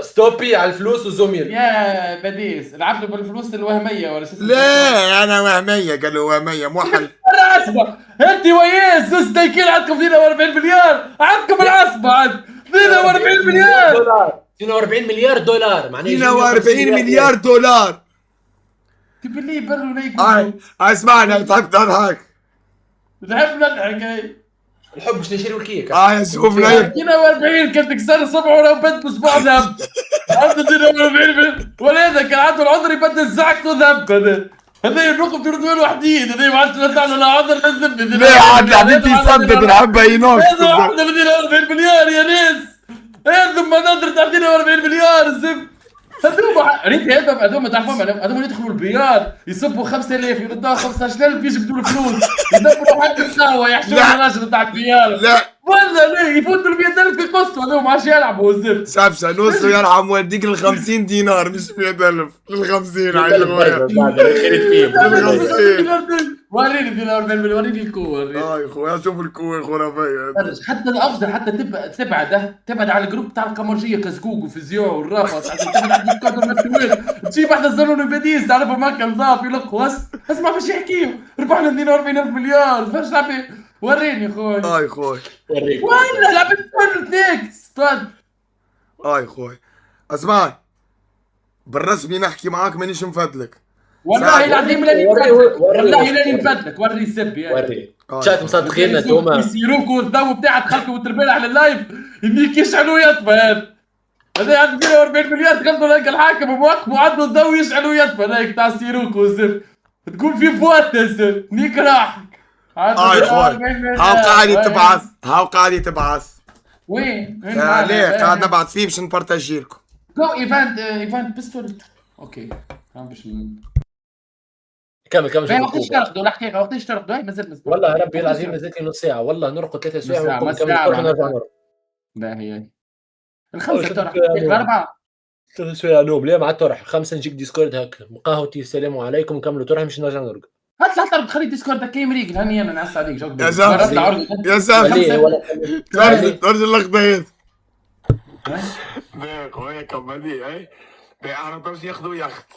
ستوبي على الفلوس وزومير. يا بديس لعبتوا بالفلوس الوهميه ولا شو اسمه؟ لا انا وهميه قالوا وهميه موحل. العصبه انت وياه زوز دايكين عندكم 42 مليار. عندكم العصبه عند 42 مليار دولار. 42 مليار دولار معناها 42 مليار دولار. تبي لي برو ليك. اسمعنا تحب تضحك. نحب نضحك. الحب باش نشري الكيك. يا شوف نايم 42 كنت تكسر صبعه ولو بنت باسبوع ذهب. عنده 42 ولا هذا كان عنده العذر يبدل زعقته ذهب. هذا الرقم تردوا له وحدين. هذا ما عادش لا له عذر لا زبد. لا عاد عديتي يصدق نحبها ينوك. هذا واحدة 42 مليار يا ناس. هذا ما نظرت 42 مليار الزبد. هذوما تعرفهم هذوما يدخلوا البيار يصبوا 5000 يردوها 15000 يجبدوا الفلوس يدبروا حق القهوه يحشوا الراجل تاع البيار. لا ولا ليه يفوتوا ال 100000 في قصه هذوما عاش يلعبوا الزبد. شاف نص يرحم والديك ال 50 دينار مش 100000 ال 50 عايز خويا. وريني 42 مليون وريني الكو. يا خويا شوف الكو خرافيه. حتى الافضل حتى تبعد على الجروب تاع القمرجيه كزقوق وفيزيو والرافض. تجيب واحدة الزنون البديس تعرفهم هكا نضاف يلقوا اسمع باش يحكيو ربحنا 42000 مليار. فاش لعبة وريني خويا. خويا وريك ولا لعبة نيكس تفضل. خويا اسمع بالرسمي نحكي معاك مانيش مفدلك. والله العظيم لاني مفدلك. والله لاني مفدلك. وري السب وري شات مصدقين انتوما يسيروكوا الضو بتاعك خلقوا وتربيل على اللايف يديك يشعلوا يطفى. هذا عنده 42 مليار تغلطوا لقى الحاكم بوقفوا عنده الضو يشعلوا يطفى. هذاك تاع السيروكو والزر تقول في بوات الزر نيك راحك. خويا هاو قاعد تبعث. وين؟ ليه قاعد نبعث فيه باش نبارتاجي لكم. جو ايفانت بيستول. اوكي عم باش كمل باهي شوف وقتاش الكوبا. ترقدوا الحقيقه وقتاش ترقدوا؟ هاي مازال مسبوق والله ربي العظيم نزلت لي نص ساعة، والله نرقد 3 ساعات ساعة، ونقوم ما نكمل ساعة الطرح ونرجع معناتها. نرقد. باهي الخمسة شو ترى بدك يا الأربعة 3 ساعات نوم ليه مع الطرح 5 نجيك ديسكورد هاك قهوتي السلام عليكم نكملوا طرح مش نرجع نرقد. هات لا تخلي ديسكورد كيم ريق هني انا نعس عليك شو يا زلمة. يا زلمة خليه ولا ترجع اللقطة هي Nee, gewoon, je kan maar niet, hè? Nee, aan het was niet echt jacht.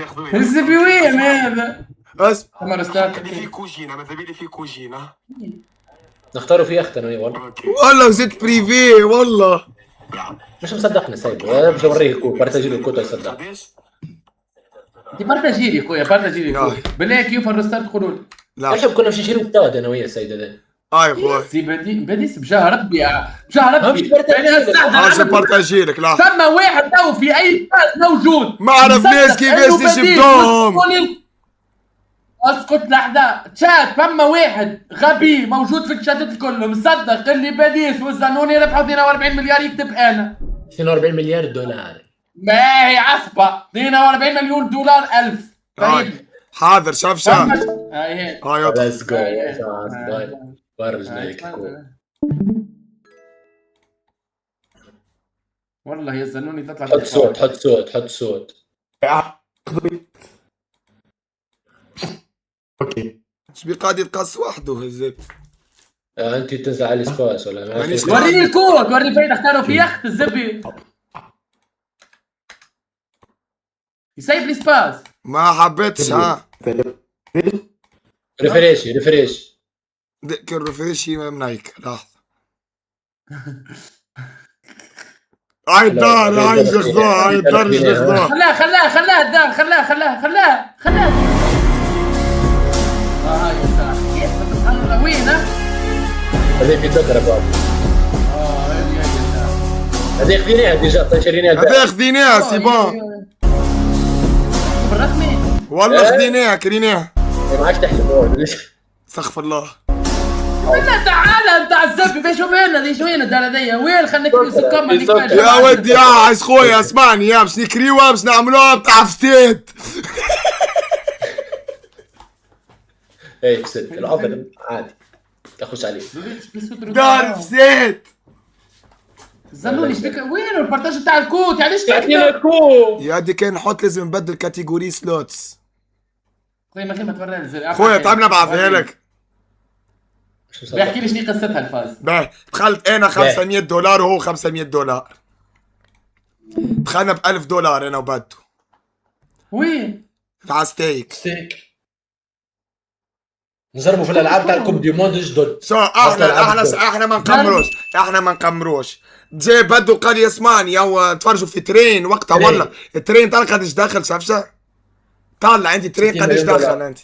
Echt doe je. الزبي وين هذا؟ بس تمر ستارت. Die vier cousine, met wie die vier cousine? نختاروا في اخت انا والله. Oké. والله زدت بريفي والله. Ja. مش مصدقني سايبه باش نوريه الكود بارتاجي له الكود يصدق. Dat is. انت بارتاجي لي خويا بارتاجي لي ياي. بالله كيف الريستارت قولوا لي. لا احنا كنا باش نشيلوا التاد انا ويا السيد هذا. يا خويا سي بديس بجاه ربي بجاه ربي مش بارتاجي لك. عاش بارتاجي لك لا ثم واحد تو في اي بلاد موجود ما عرفناش مصدق كيفاش إنه بديس نجبدوهم. اسكت لحظة تشات فما واحد غبي موجود في الشاتات الكل مصدق اللي بديس والزنوني ربحوا 42 مليار يكتب انا 42 مليار دولار. ما هي عصبة 42 مليون دولار ألف طيب حاضر شاف شاف هاي هاي ليتس جو فرجنا لك الكود. والله يا زنوني تطلع حط صوت حط صوت حط صوت. Oké. شبي قاعد يتقص وحده هزيت انت تنزل على السباس ولا ما مانيش في؟ وريني الكود وريني فين اختاروا في يخت الزبي يسيب لي سباس ما حبيتش ها ريفريش ديك الرفريشي منايك لحظة هاي الدار هاي جخضوها هاي الدار جخضوها خلاها هاي كيف سبحان الله وين هذيك تذكر بابا هذيك خذيناها ديجا شريناها هذا خذيناها سي بون بالرسمي والله خذيناها كريناها ما عادش تحلم استغفر الله لا تعال انت عزبي باش شوف هنا دي شو هنا الدار هذيا وين خليك سكر يا ودي يا عايز خويا اسمعني يا باش نكريوها باش نعملوها بتاع فتيت اي فسد العذر عادي تخش عليه دار فتيت زنوني ايش بك وين البارتاج تاع الكود علاش تعطينا تكتب الكود يا دي كان نحط لازم نبدل كاتيجوري سلوتس خويا ما توريني خويا تعال نبعثها لك بيحكي لي شنو قصتها الفاز باهي دخلت انا 500 دولار وهو 500 دولار دخلنا ب 1000 دولار انا وبدو وين تاع ستيك نجربوا في الالعاب تاع الكوب دي موند جدد. شو احنا ما نقمروش جاي بدو قال لي اسمعني او تفرجوا في ترين وقتها والله الترين طلع قداش داخل شاف طلع عندي ترين قداش داخل انت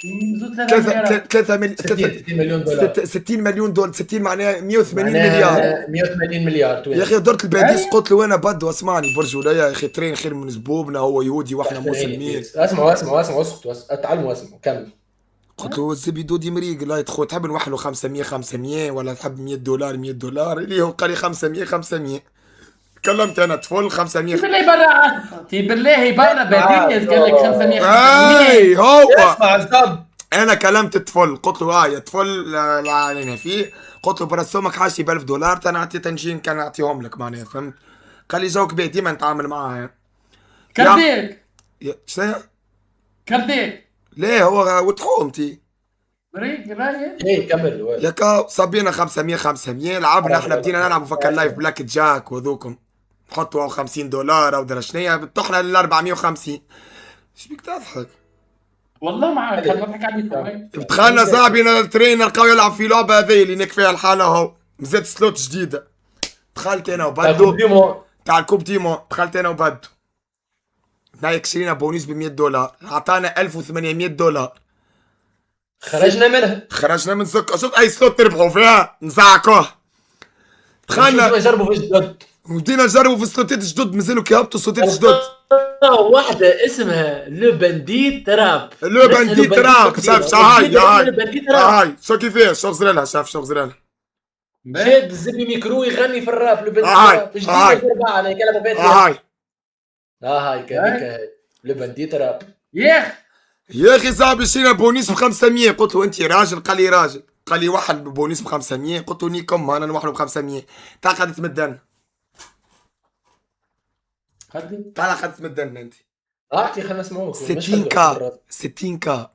60 مليون دولار 60 مليون دولار 60 معناها 180 مليار 180 مليار يا اخي درت الباديس قلت له انا بدو اسمعني برجولة يا اخي ترين خير من زبوبنا هو يهودي واحنا مسلمين اسمعوا اسكتوا تعلموا اسمعوا كمل قلت له الزبي دودي مريق لا يدخل تحب نوحلو 500 ولا تحب 100 دولار اللي هو قال لي 500 كلمت انا طفل 500 بالله برا بالله برا بديس قال لك 500 اي هو اسمع الزب انا كلمت الطفل قلت له يا طفل لا علينا فيه قلت له برسومك حاجتي ب 1000 دولار انا اعطي تنجين كان اعطيهم لك معناها فهمت قال لي جوك بيه ديما نتعامل معاه كرديك شنو كرديك ليه هو وتحومتي مريق رايح ايه كمل يا كا صبينا 500 لعبنا احنا بدينا نلعب فكر لايف بلاك جاك وذوكم حطوا 50 دولار او درا شنيا بتطحنا لل 450 ايش بيك تضحك والله معك انا بضحك عليك دخلنا صاحبي الترين نلقاو يلعب في لعبه هذه اللي نك فيها الحاله اهو مزيت سلوت جديده دخلت انا وبدو تاع الكوب ديمو دخلت انا وبدو نايك شرينا بونيس ب 100 دولار عطانا 1800 دولار خرجنا من سكه شفت اي سلوت تربحوا فيها نزعكوه دخلنا نجربوا في الجدد بدينا نجربوا في سلوتات جدد مازالوا كيهبطوا سلوتات جدد واحدة اسمها لو بانديت تراب شاف هاي شو كيفاش شو غزرالها شاف شو غزرالها شاد الزبي ميكرو يغني في الراب لو هاي، بنديت هاي. جديد ربع انا كلام فات هاي هاي كذلك هاي لو بنديت راب يا اخي يا اخي صاحبي شرينا بونيس ب 500. قلت له انت راجل؟ قال لي راجل. قال لي واحد ببونيس ب 500. قلت له نيكم انا واحد ب 500. تعال قاعد تمدن. خدي تعال قاعد تمدن انت. اعطي خلينا نسمعوك 60 كا 60 كا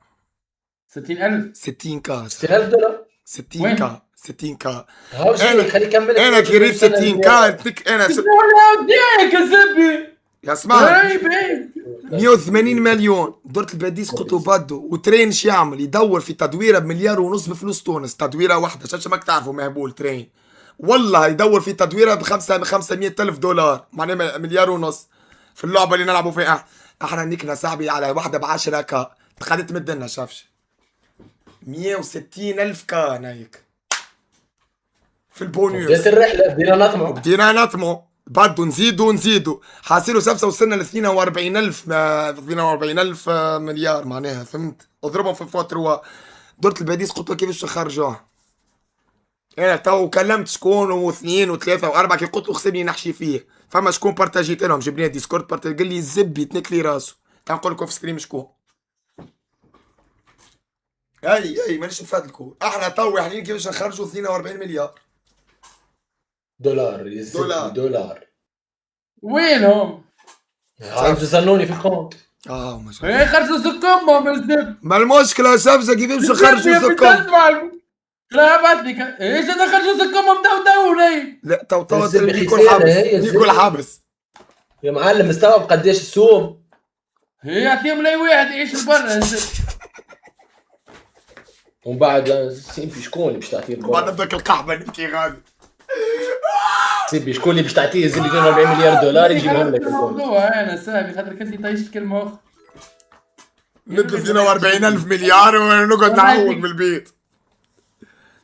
60000 60 كا $60,000 60 كا 60 كا. هاو شيء خليه يكمل انا قريب 60 كا اديك انا ولا وديك يا زبي يا اسمع اي بي 180 مليون. درت الباديس قلت له بدو وترين شو يعمل؟ يدور في تدويره بمليار ونص بفلوس تونس. تدويره واحده شاشه ماك تعرفوا مهبول ترين. والله يدور في تدويره ب 500,000 دولار معناها مليار ونص في اللعبه اللي نلعبوا فيها. احنا نكنا صاحبي على واحده ب 10 كا. تقعد تمدنا شافش 160,000 كا نايك في البونيوس. بديت الرحله بدينا نطمع بدينا نطمو بدو نزيدو حاسيلو سفسه وصلنا ل 42,000 42,000 مليار معناها فهمت. اضربهم في فوا 3. درت الباديس قلت له كيفاش نخرجوه. انا تو كلمت شكون واثنين وثلاثه واربعه كي قلت له خصني نحشي فيه. فما شكون بارتاجيت لهم جبنا ديسكورد قال لي الزبي تنك في راسه. تنقول لكم في ستريم شكون. اي مانيش نفادلكم. احنا تو حاليا كيفاش نخرجوا 42 مليار دولار يا زبي دولار وينهم؟ عم تزنوني في الكونت ما شاء الله. ايه خرجوا سكمهم الزب ما المشكله شافزه كيفاش نخرجوا سكم. لا بعت لك ايش انا خرجوا سكمهم دو ليه؟ لا تو الزبي نيكول خسارة حابس هي الزبي. نيكول حابس. يا معلم مستوعب قديش السوم هي يعطيهم لي واحد يعيش برا الزب ومن بعد سيمبي شكون اللي باش تعطيه بعد البرا؟ بدك القحبه نبكي غادي. سيمبي شكون اللي باش تعطيه الزبي 42 مليار دولار يجيبهم لك الكونت؟ الموضوع انا سامي خاطر كنت طيشت كلمه اخرى ندلو 42,000 مليار ونقعد نعوض بالبيت.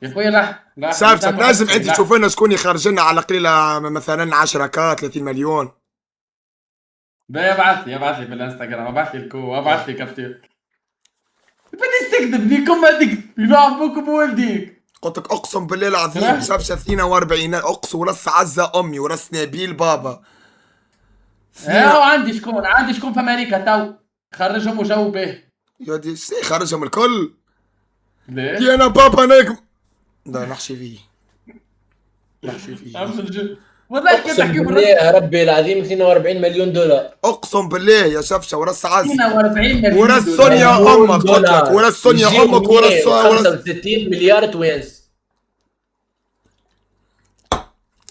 يا خويا لا شاف لازم انت تشوف لنا شكون يخرج لنا على قليله مثلا 10 كا 30 مليون. ابعث لي في الانستغرام ابعث لي الكو ابعث لي كابتن بدي تكذب ليكم ما تكذب يلعبوكم بوالديك. قلت لك اقسم بالله العظيم شاف 42 اقسم ورس عزه امي ورس نبيل بابا. عندي شكون في امريكا تو خرجهم وجو به. يا دي خرجهم الكل. ليه؟ يا انا بابا نجم. لا نحشي فيه. والله كيف اقسم تحكي بالله يا ربي العظيم 42 مليون دولار اقسم بالله يا شفشه ورس عزه 42 مليون ورس سونيا امك. قلت لك ورس سونيا امك ورس 65 مليار توينس.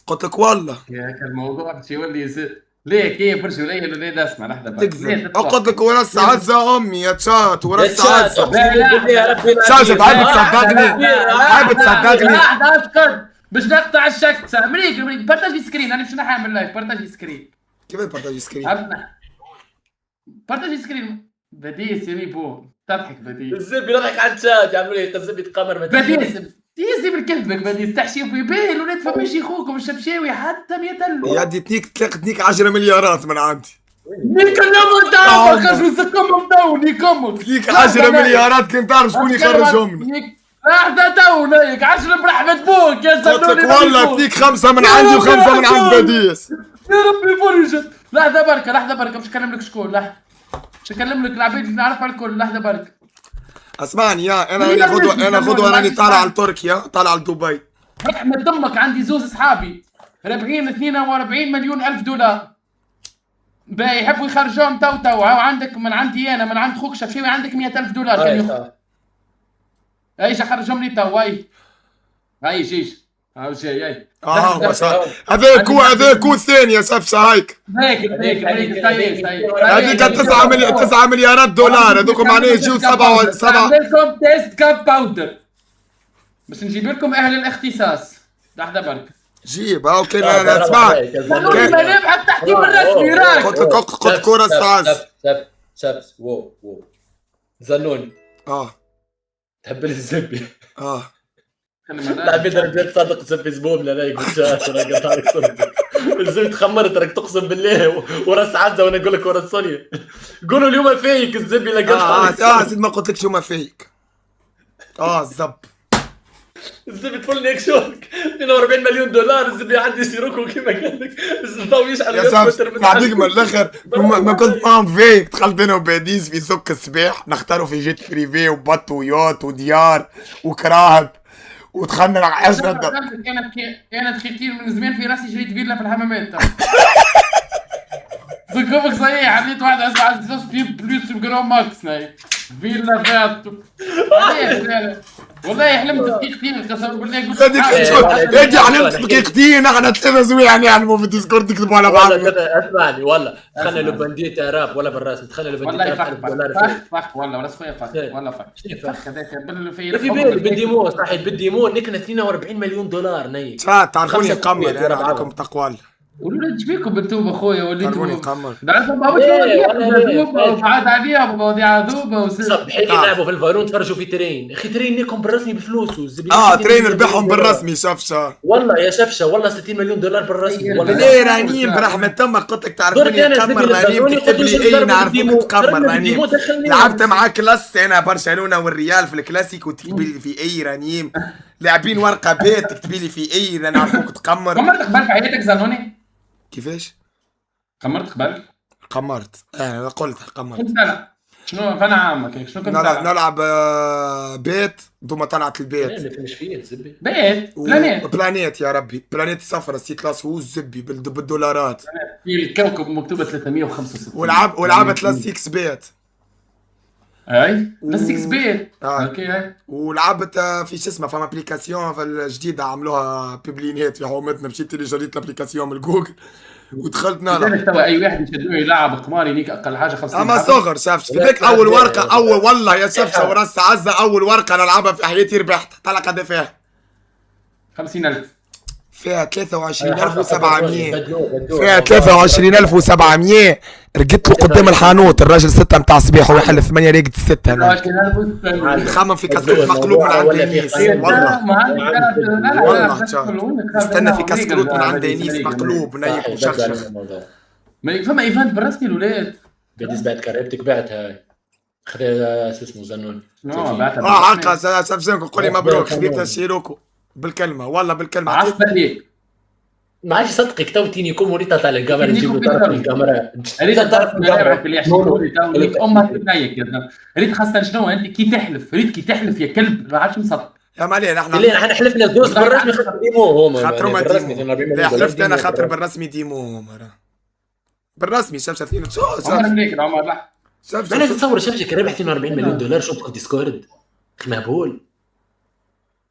قلت لك والله يا الموضوع شو يولي ليه كيف برشا قليل وليه ده اسمع لحظه بس تكذب. قلت لك ورس عزه امي يا تشات ورس عزه. يا ربي شاشة عيب تصدقني عيب تصدقني. لحظه اسكت باش نقطع الشك. امريكا بارتاجي سكرين انا مش نحامل لايف بارتاجي سكرين. كيف بارتاجي سكرين؟ بارتاجي سكرين بديس يا ميبو تضحك بديس. الزبي نضحك على الشات يعملوا لي الزبي يتقمر بديس يزي بالكذبك بديس تحشي في بيه الولاد فماشي خوكم الشبشاوي حتى 100,000 يا دي تنيك 10 مليارات من عندي. نيكلموا تعرف خرجوا سكمهم تو نيكموا تنيك 10 مليارات كنت تعرف شكون يخرجهم. لحظة تو نايك 10 برحمة بوك يا قلت زلمة. لك والله تنيك 5 من عندي و5 من عند بديس. يا ربي فرجت. لحظة بركة مش نكلم لك شكون. لحظة مش نكلم لك العبيد اللي نعرفها الكل. لحظة بركة اسمعني يا انا غدوه راني طالع على تركيا طالع على دبي. احمد دمك عندي زوز اصحابي رابحين 42 مليون الف دولار باي يحبوا يخرجوهم تو وعندك من عندي انا من عند خوك شفشاوي عندك 100,000 دولار كان ياخذ. ايش اخرجهم لي تو هاي جيش هاو شيء هاي ما شاء الله. هذاك هو الثاني يا سفشه هيك. هذيك 9 مليارات دولار هذوك معناه يجيو 7 عندكم تيست كاب باودر باش نجيب لكم اهل الاختصاص. لحظه برك جيب اوكي انا اسمع. قالوا لي ما نبحث التحكيم الرسمي راك. قلت لك كره الساعه. شبس وو زنوني تهبل الزبي. العبيد ربي تصدق زبي زبوبنا لا يقول شات انا قطعك صدق. الزبي تخمرت راك تقسم بالله وراس عزه وانا اقول لك وراس سونيا. قولوا اليوم فيك الزبي لقيت زيد ما قلت لك شو ما فيك. الزب الزبي تفل هيك شوك 42 مليون دولار. الزبي عندي سيروكو كيما قال لك الضوء يشعل يا سامسون نعطيك من الاخر ما كنت معهم فيك دخلت انا وباديس في سوق الصباح نختاروا في جيت بريفي وبط ويوت وديار وكراهب ودخلنا عشنا كانت خير من زمان في راسي شريت فيلا في الحمامات. ذكرك صحيح عديت واحد اسمع اساس في بلوس جرام ماكس ناي فيلا فات. والله حلمت دقيقتين قسما بالله قلت هادي حلمت دقيقتين احنا ثلاثة زوي يعني نعلموا في الديسكورد نكتبوا على بعض. اسمعني والله دخلنا لو بانديتا راب ولا بالراس دخلنا لو بانديتا والله فخ والله ولا خويا فخ والله فخ هذاك في بالي بالديمو صحيح بالديمو نكنا 42 مليون دولار ني تعرفوني قمر انا عليكم تقوال ولا تجيكم بنتوب اخويا تعرفوني وليتوا قمر نعرف مواضيع وقعد عليها مواضيع ذوبه صبحي يلعبوا في الفالون تفرجوا في ترين اخي ترين نيكم بالرسمي بفلوسه ترين ربحهم بالرسمي شفشه والله يا شفشه والله 60 مليون دولار بالرسمي والله ليه رانيم برحمة تمك قلت لك تعرفوني قمر رانيم تكتب لي اي نعرفوك تقمر رانيم لعبت معاك كلاس انا برشلونه والريال في الكلاسيكو تكتبي لي في اي رانيم لاعبين ورقه بيت تكتبي لي في اي نعرفوك تقمر. قمرت قبل في حياتك زانوني؟ كيفاش؟ قمرت قبل؟ قمرت انا قلت قمرت. كنت انا شنو فانا عامك شنو كنت نلعب بيت دوما طلعت البيت مش فيه الزبي بيت بلانيت يا ربي بلانيت الصفرة سي كلاس هو الزبي بالدولارات في الكوكب مكتوبه 365 ولعبت لاستيكس بيت اي لاستيكس بيت اوكي ولعبت في شو اسمه فما ابليكاسيون في الجديده عملوها بيبلينيت في حومتنا مشيت لي جريت الابليكاسيون من جوجل ودخلت نلعب. توا اي واحد يشدوه يلعب قمار ينيك اقل حاجه 50 اما صغر شافش فيك اول ورقه اول والله يا شفشه ورس عزه اول ورقه نلعبها في حياتي ربحت طلع قد فيها 50,000 فيها 23,700 فيها 23,700 رقدت له قدام الحانوت الراجل 6 متاع صباح ويحل 8 رقد 6 هنا خمم في كسكروت مقلوب من عند دينيس والله والله استنى في كسكروت من عند دينيس مقلوب نيك وشخشخ. فما ايفنت بالرسمي الولاد بديس بعد كريبتك بعت هاي خذ شو اسمه زنون هكا سامسونج قولي مبروك خذيت الشيروكو بالكلمه والله بالكلمه عصب عليك ما عادش صدقك تو تيني كوم وريتها طالع الكاميرا نجيب له طرف الكاميرا ريت طرف الكاميرا اللي يحكي امك بنايك يا زلمه ريت خاصه شنو انت كي تحلف ريت كي تحلف يا كلب ما عادش مصدق يا مالي احنا حلفنا الدوس بالرسمي خاطر ديمو هما خاطر ما ديمو حلفت انا خاطر بالرسمي ديمو بالرسمي شاف شايفين شو عمر لا شاف انا تتصور شبشك ربح 42 مليون دولار شو بقى ديسكورد مهبول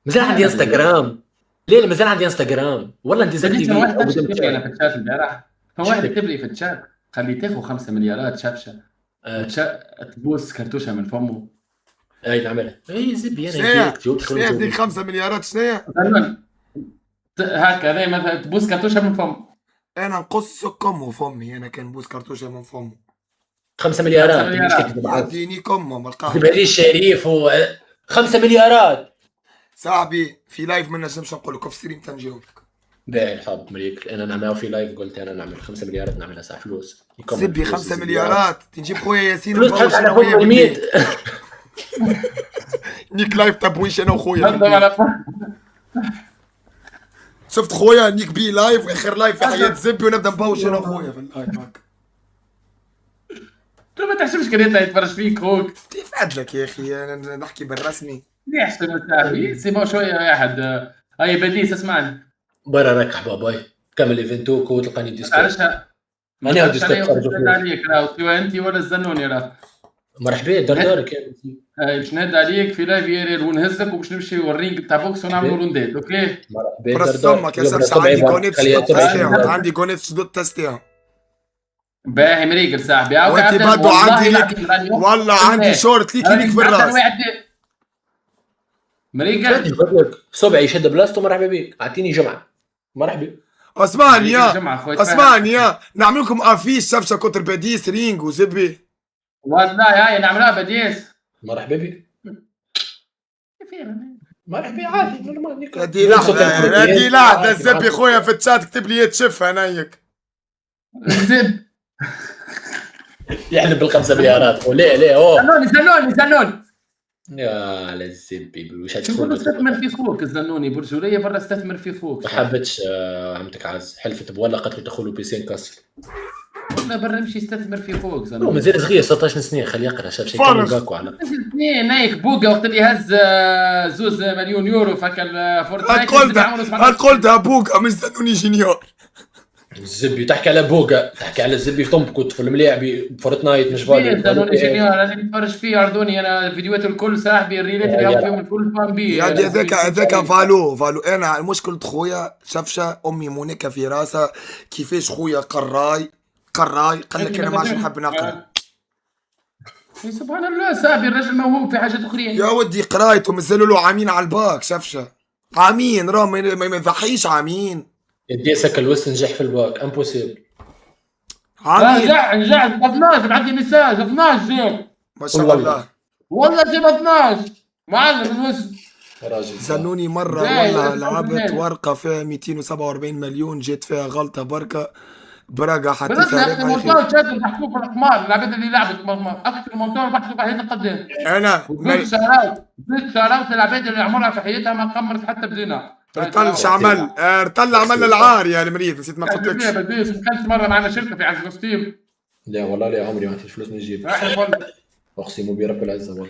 مازال عندي انستغرام ليه مازال عندي انستغرام والله انت زلتي في واحد كتب لي انا في الشات امبارح فواحد كتب لي في الشات خليته 5 مليارات شفشه تبوس كرتوشه من فمه اي نعملها اي زبي انا شنو ديك 5 مليارات شنو هكا زي مثلا تبوس كرتوشه من فمه انا نقص كمه فمي انا كان بوس كرتوشه من فمه 5 مليارات يعطيني كمه ملقاه بالي الشريف و 5 مليارات صاحبي في لايف ما نجمش نقول لك في ستريم تنجاوبك باهي الحب مريك انا نعملها في لايف قلت انا نعمل 5 مليارات نعملها صح فلوس سبي 5 مليارات تنجيب خويا ياسين فلوس تحط على خويا 100 نيك لايف تبويش انا وخويا شفت خويا نيك بي لايف اخر لايف في حياة زبي ونبدا نبوش انا وخويا في اللايف هكا ما تحسبش كان يتفرج فيك خوك كيف عدلك يا اخي انا نحكي بالرسمي يحسب التعبي سيبو شويه واحد هاي بديس اسمعني برا ركح باباي كمل ايفنتوك وتلقاني ديسكورد عرشها ماني هاو ديسكورد خرجوا عليك راه انت ولا الزنوني راه مرحبا دارك باش نهد عليك في لايف يرير ونهزك وباش نمشي والرينج تاع بوكس ونعملوا روندات اوكي مرحبا برس امك يا شباب عندي كونيت عندي كونيت شدود تستيها باهي مريقل صاحبي وانت برضو عندي ليك والله عندي شورت ليك في الراس مريقل صبعي يشد بلاستو مرحبا بيك اعطيني جمعه مرحبا اسمعني يا نعمل لكم افيش شفشه كونتر باديس رينج وزبي والله هاي نعملها بديس مرحبا بك مرحبا عادي نورمال هادي لحظه زبي خويا في الشات كتب لي تشفها نايك زب يحلب بال5 مليارات ليه اوه زنون يا على الزبي وش يقول له هتدخل استثمر في خوك الزنوني برجوليه برا استثمر في خوك. ما حبتش عمتك عز حلفت بولا قتلوا دخلوا بيسين كسر والله برا يمشي يستثمر في خوك هو زنوني. مازال صغير 16 سنه خليه يقرا شاف شيء فرغ. كان باكو على اثنين نايك بوقا وقت اللي هز زوز مليون يورو فك الفورتنايت. قلتها بوكا مش زنوني جونيور. الزبي تحكي على بوقا تحكي على الزبي في طنب كنت في الملاعب بفورتنايت مش فاضي زنوني جونيور انا نتفرج فيه عرضوني انا فيديوهاته الكل صاحبي الريلات اللي هاو فيهم الكل فان بي. يا دي هذاك فالو انا مشكلة خويا شفشة امي مونيكا في راسها كيفاش خويا قراي قال لك انا ما عادش نحب نقرا. سبحان الله صاحبي الرجل موهوب في حاجات اخرين. يا ودي قرايته مازالوا له عامين على الباك شفشة عامين راه ما يضحيش عامين. يدي سكر الوسط نجح في الباك امبوسيبل عامين نجح 12 عندي مساج 12 ما شاء الله. والله جيب 12 معلم الوسط راجل زنوني مرة والله لعبت ورقة فيها 247 مليون جيت فيها غلطة بركة براقة حتى بس يا اخي تاريخ المونتور شاد محسوب في الحمار العباد اللي لعبت اكثر المونتور محسوب على يد قدام. انا زيد شارات العباد اللي عمرها في حياتها ما قمرت حتى بدينار. ارتلش عمل ارتل عملنا العار يا المريض نسيت ما قلت لكش. بديش ما كانش مره معنا شركه في عز ستيف. لا والله لا عمري ما عطيت فلوس نجيب اقسم برب العزه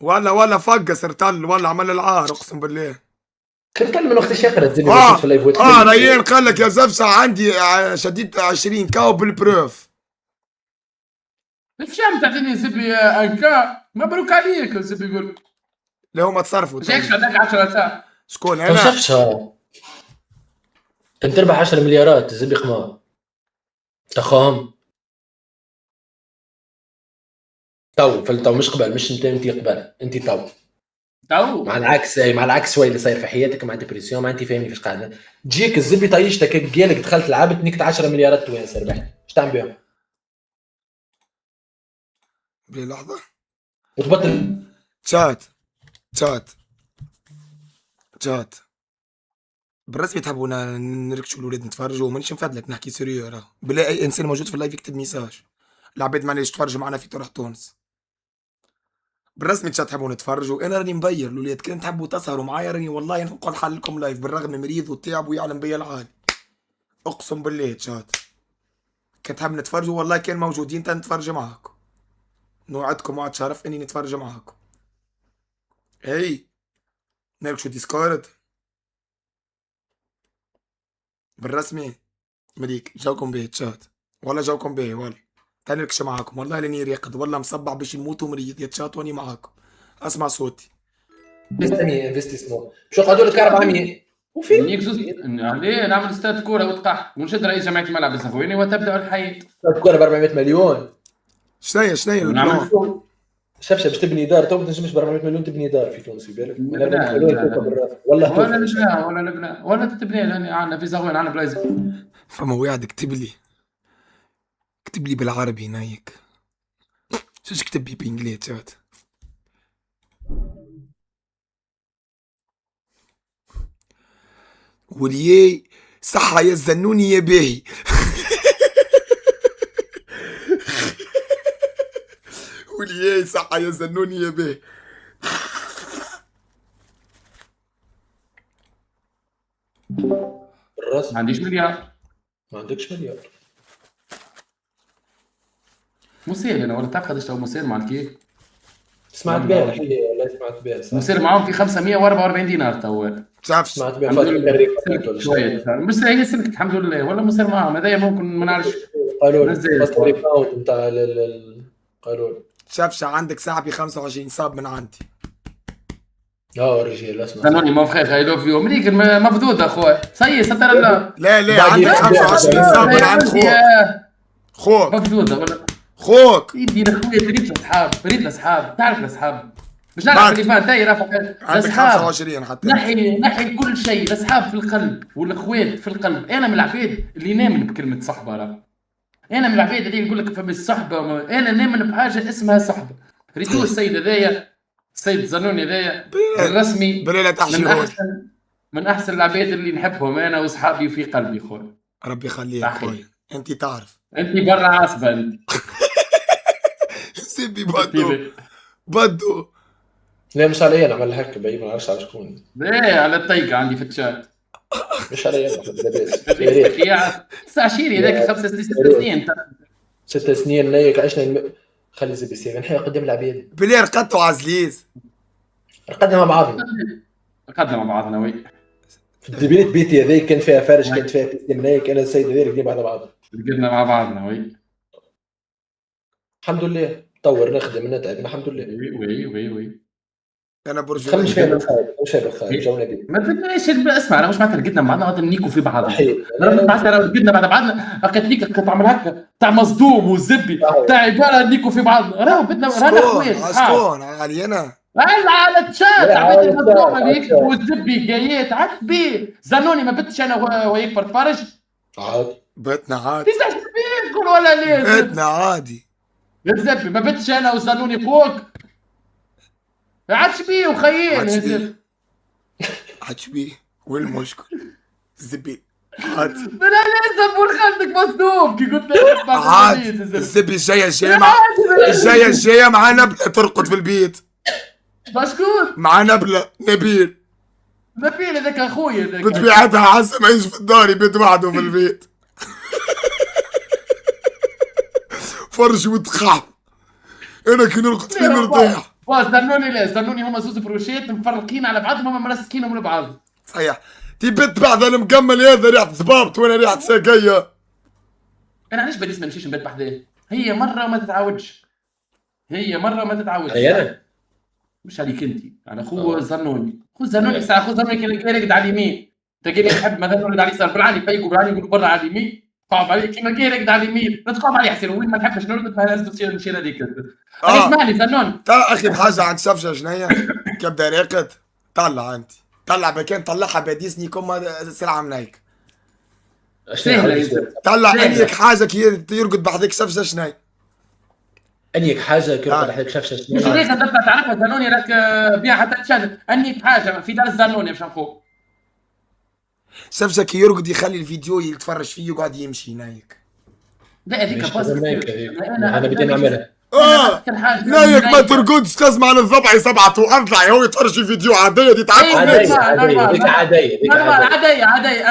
والله ولا فقس ارتل ولا عمل العار اقسم بالله. كنت من وقت يقرا تزيد في اللايف ريان قال لك يا زفسة عندي شديد 20 كاو بالبروف. ايش عم تعطيني زبي انكا مبروك عليك زبي يقول لا هما تصرفوا جاكش عندك 10 ساعات. شكون ما انا؟ شافش كنت تربح 10 مليارات زبي خمار تخام تو مش قبل مش انت قبل انت تو مع العكس شوي اللي صاير في حياتك مع ديبرسيون ما انت فاهمني فيش قاعده تجيك الزبي طيشتك قالك دخلت لعبت نكت 10 مليارات توانسه ربحت ايش تعمل بهم؟ لحظة وتبطل تشات بالرسمي تحبونا نركشوا الولاد نتفرجوا مانيش نفدلك نحكي سيريو راه بلا اي انسان موجود في اللايف يكتب ميساج العباد معليش تفرجوا معنا في تروح تونس بالرسمي تحبوا نتفرجوا انا راني مبير الولاد كان تحبوا تسهروا معايا راني والله نقعد حلكم لايف بالرغم مريض وتعب ويعلم بيا العالي اقسم بالله تشات كان تحب نتفرجوا والله كان موجودين تنتفرج معاكم نوعدكم وعد شرف اني نتفرج معاكم. اي نركشوا ديسكورد بالرسمي مليك جاوكم به تشات والله جاوكم به والله تنركش معاكم والله لاني ريقد والله مصبع باش نموت ومريض يا تشات واني معاكم اسمع صوتي. انفستيسمون شو قعدوا لك 400 وفي نيكسوس عليه نعمل استاد كوره وتقح ونشد رئيس جمعيه الملعب الصفويني وتبدا الحياه. استاد كوره ب 400 مليون شنو البلان؟ شفشه باش تبني دار تو ما تنجمش ب 400 مليون تبني دار في تونس في بالك والله ولا تبني لاني عندنا في زغوين عندنا بلايص فما واحد كتب لي بالعربي نايك شوش كتب لي بانجليزي تشات وليه صحة يا الزنوني يا باهي وليه صحة يا زنوني يا باهي بالراس ما عنديش مليار ما عندكش مليار مسير انا ولا تعقد اشتغل مسير مع الكيف سمعت بها والله سمعت بها مسير معاهم في 544 دينار تو شاف سمعت بها فترة شويه بس هي سلكت الحمد لله ولا مسير معاهم هذايا ممكن ما نعرفش قالوا نتاع قالوا شافش عندك صاحبي 25 صاب من عندي رجال اسمع زنوني ما فخيخ اي لوف يو منيك مفضوض اخويا سي ستر الله لا عندك 25 صاب من عند خوك مفضوضه ولا خوك يدي اخويا تريد الاصحاب تعرف الاصحاب مش نعرف اللي فات دايره عندك 25 حتى نحي كل شيء الاصحاب في القلب والاخوات في القلب انا من العباد اللي نامن بكلمه صحبه راه انا من العباد اللي يقول لك فما الصحبه انا نامن بحاجه اسمها صحبه ريتو السيد هذايا السيد زنوني هذايا الرسمي من احسن العباد اللي نحبهم انا واصحابي في قلبي خويا ربي يخليك خويا انت تعرف انت برا عاصبه انت سيبي بدو بدو لا مش علي انا عمل هيك باين ما نعرفش على شكون. ليه على الطيقة عندي في الشات. مش علي انا لاباس. يا ساشيري هذاك 5 سنين 6 سنين نايك عشنا خلي زي بيصير نحن قدام العباد بلي رقدتوا عزليز رقدنا مع بعضنا قدنا مع بعضنا وي. في البيت بيتي هذيك كان فيها فرش كانت فيها بيستم نايك انا السيد هذيك دي بعد بعض رقدنا مع بعضنا وي. الحمد لله طور نخدم نتعب الحمد لله. وي انا برج خمس شويه بالخارج مش بالخارج جونا بيه ما تدريش اسمع انا مش معناتها رقدنا مع بعضنا نيكو في بعضنا. صحيح انا معناتها رقدنا بعد بعضنا لقيت ليك كنت عامل هكا تاع مصدوم والزبي تاع عباره نيكو في بعضنا راهو بدنا رانا خويا شكون علي انا على الشات عباد المصدوم هذيك والزبي جايات عتبي زنوني ما بتش انا وهو يكبر تفرج عاد بيتنا عادي تزعج بيكم ولا ليه بيتنا عادي الزبي ما بتش انا وزنوني فوق عادش بيه وخيين عجبي والمشكل زبي عادي من لازم خدك مصدوم كي قلت لك عادي الزبي الجاية الجاية مع نبلة ترقد في البيت مشكور مع نبلة نبيل هذاك اخويا هذاك بطبيعتها حسب عيش في الدار يبيت وحده في البيت فرش وتخاف انا كي نرقد فيه نرتاح استنوني لا استنوني هما زوز فروشات مفرقين على بعضهم هما مرسكينهم لبعض صحيح تبت بعد المكمل هذا ريحة ضبابط وانا ريحة ساقية انا علاش بديت ما نمشيش نبات بحذاه هي مره ما تتعودش انا مش عليك انت انا اخو زنوني ساعه اخو زنوني كان يرقد على اليمين تلقى لي يحب مثلا يرقد على اليسار بالعالي فيقوا بالعالي يقولوا برا على اليمين قام عليك كيما كان يرقد على اليمين لا تقام علي حسين وين ما نحبش نرقد ما لازم تصير نمشي هذيك اسمعني زنون ترى اخي بحاجة عند شفشة شنيا كيبدا راقد طلع انت طلع بكان طلعها بديسني كما سلعة منايك سهله طلع انيك حاجة كي يرقد بحذاك شفشة شنيا انيك حاجه كي يرقد حدك شفشه مش ليش انت تعرفها زنوني راك بيها حتى تشاهد اني حاجه في دار زنوني باش نخوك شفشة كي يرقد يخلي الفيديو يتفرج فيه يقعد يمشي نايك لا هذيك باص انا بدي نعملها نايك ما ترقدش تسمع الضبع سبعة وارضع هو يتفرج في فيديو عادية دي تعرف عادية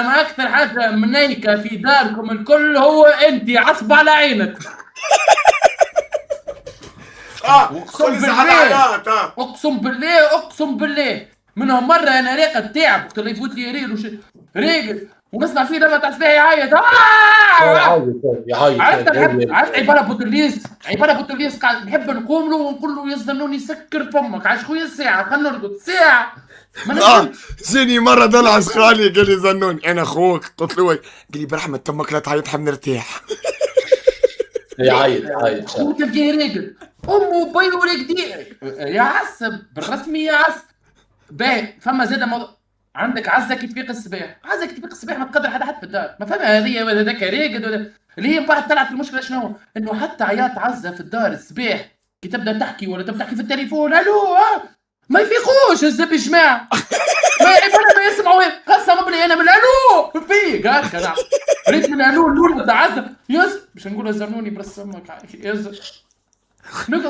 اما اكثر حاجة منيكة في داركم الكل هو انت عصب على عينك اقسم بالله منهم مرة انا راقد تعب وقت اللي يفوت لي ريل ريقل ونسمع فيه لما تاع الصباح يعيط عرفت عباره بوتوليس قاعد نحب نقوم له ونقول له يزنوني سكر فمك عاش خويا ساعه خلينا نرقد ساعه جيني مره طلع خالي قال لي زنوني انا اخوك قلت له قال لي برحمه تمك لا تعيط حب نرتاح يعيط وتلقى راقد امه وبي وراقدين يا عسب بالرسمي يا عسب باهي فما زاد موضوع عندك عزه كي تفيق الصباح ما تقدر حد في الدار ما فما هذه ولا ذاك راقد اللي هي بعد طلعت المشكله شنو انه حتى عياط عزه في الدار الصباح كي تبدا تحكي ولا تبدا تحكي في التليفون الو ما يفيقوش الزب جماعه ما يسمعوا قسما بالله انا من الو فيق هكا نعم ريت من الو الاولى تاع عزه يس باش نقول زنوني برسمك يس مره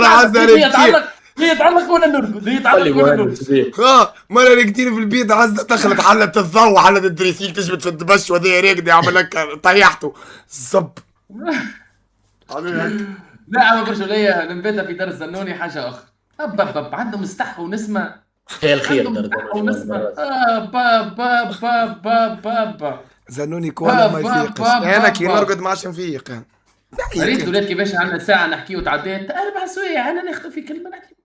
عزه هي تعلق وانا نرقد مرة راقدين في البيت عزة دخلت حلت الضوء حلت الدريسيل تجبد في الدبش وذي راقدة يعمل لك طيحته الزب لا ما برشو ليا نبيتها في دار الزنوني حاجة أخرى أب عندهم استحوا ونسمع الخير ونسمع زنوني كوالا ما يفيقش أنا كي نرقد ما عادش نفيق ريت ولاد كيفاش عندنا ساعة نحكي وتعديت 4 سوايع أنا ناخذ في كلمة نحكي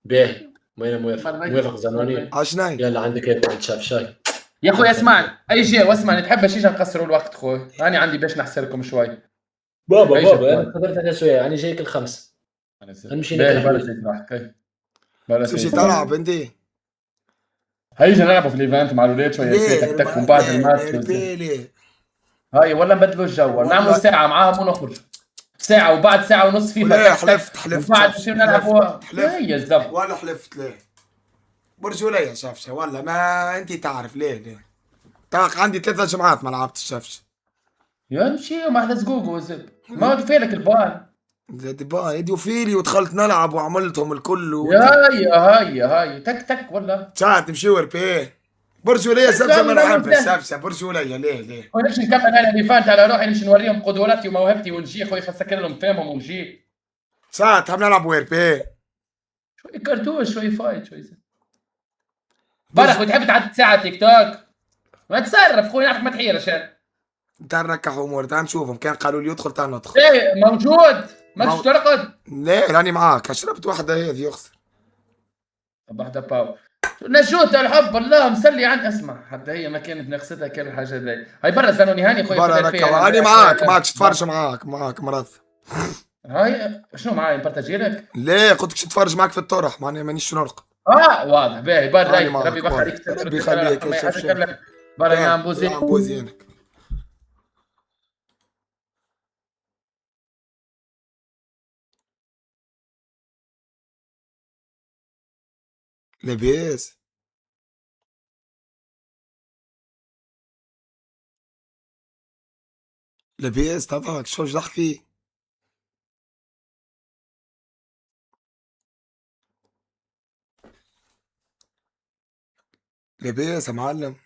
باهي وين موافق زنوني عشناي يلا عندك هيك تشاف شاي يا خويا اسمعني اي شيء واسمعني تحب شيء نقصروا الوقت خويا انا عندي باش نحسركم شوي بابا انا قدرت انا شويه انا جايك الخمس نمشي تمشي تلعب انت هيجي نلعبوا في الايفنت مع الاولاد شويه تك تك ومن بعد الماتش هاي ولا نبدلوا الجو نعملوا ساعه معاهم ونخرج ساعة وبعد ساعة ونص فيفا لا حلفت وبعد نمشي نلعبوا هي الزبط ولا حلفت ليه برجولية شفشة ولا ما انت تعرف ليه عندي 3 جمعات ما لعبت الشفشة يا نمشي مع زقوق وزب ما فيلك البان زي يدي وفيلي ودخلت نلعب وعملتهم الكل هاي تك تك ولا ساعة تمشي وربي برجولية سبسة ما نحب السبسة برجولية ليه ونمشي نكمل انا اللي فانت على روحي نمشي نوريهم قدراتي وموهبتي ونجي خويا خسكر لهم فهمهم ونجي ساعة تحب نلعب وربي شوي كرتوش شوي فايت شوي برك وتحب تعد ساعة تيك توك ما تصرف خويا نعرفك ما تحير عشان تعال نركح امور تعال نشوفهم كان قالوا لي يدخل تعال ندخل ايه موجود ما ترقد ليه راني معاك شربت واحدة هذه يخسر واحدة باو نشوت الحب الله مسلي عن اسمع حتى هي ما كانت نقصتها كان الحاجة ذي هاي برا زانوني هاني خويا برا ركع راني معاك تفرج معاك مرض هاي شنو معاي نبارتاجي لك؟ ليه قلت لك تفرج معاك في الطرح مانيش نرقد واضح باهي برا ربي يبارك عليك ربي يخليك يا شيخ برا يا بوزينك لاباس لاباس تضحك شو ضحك فيه لاباس يا معلم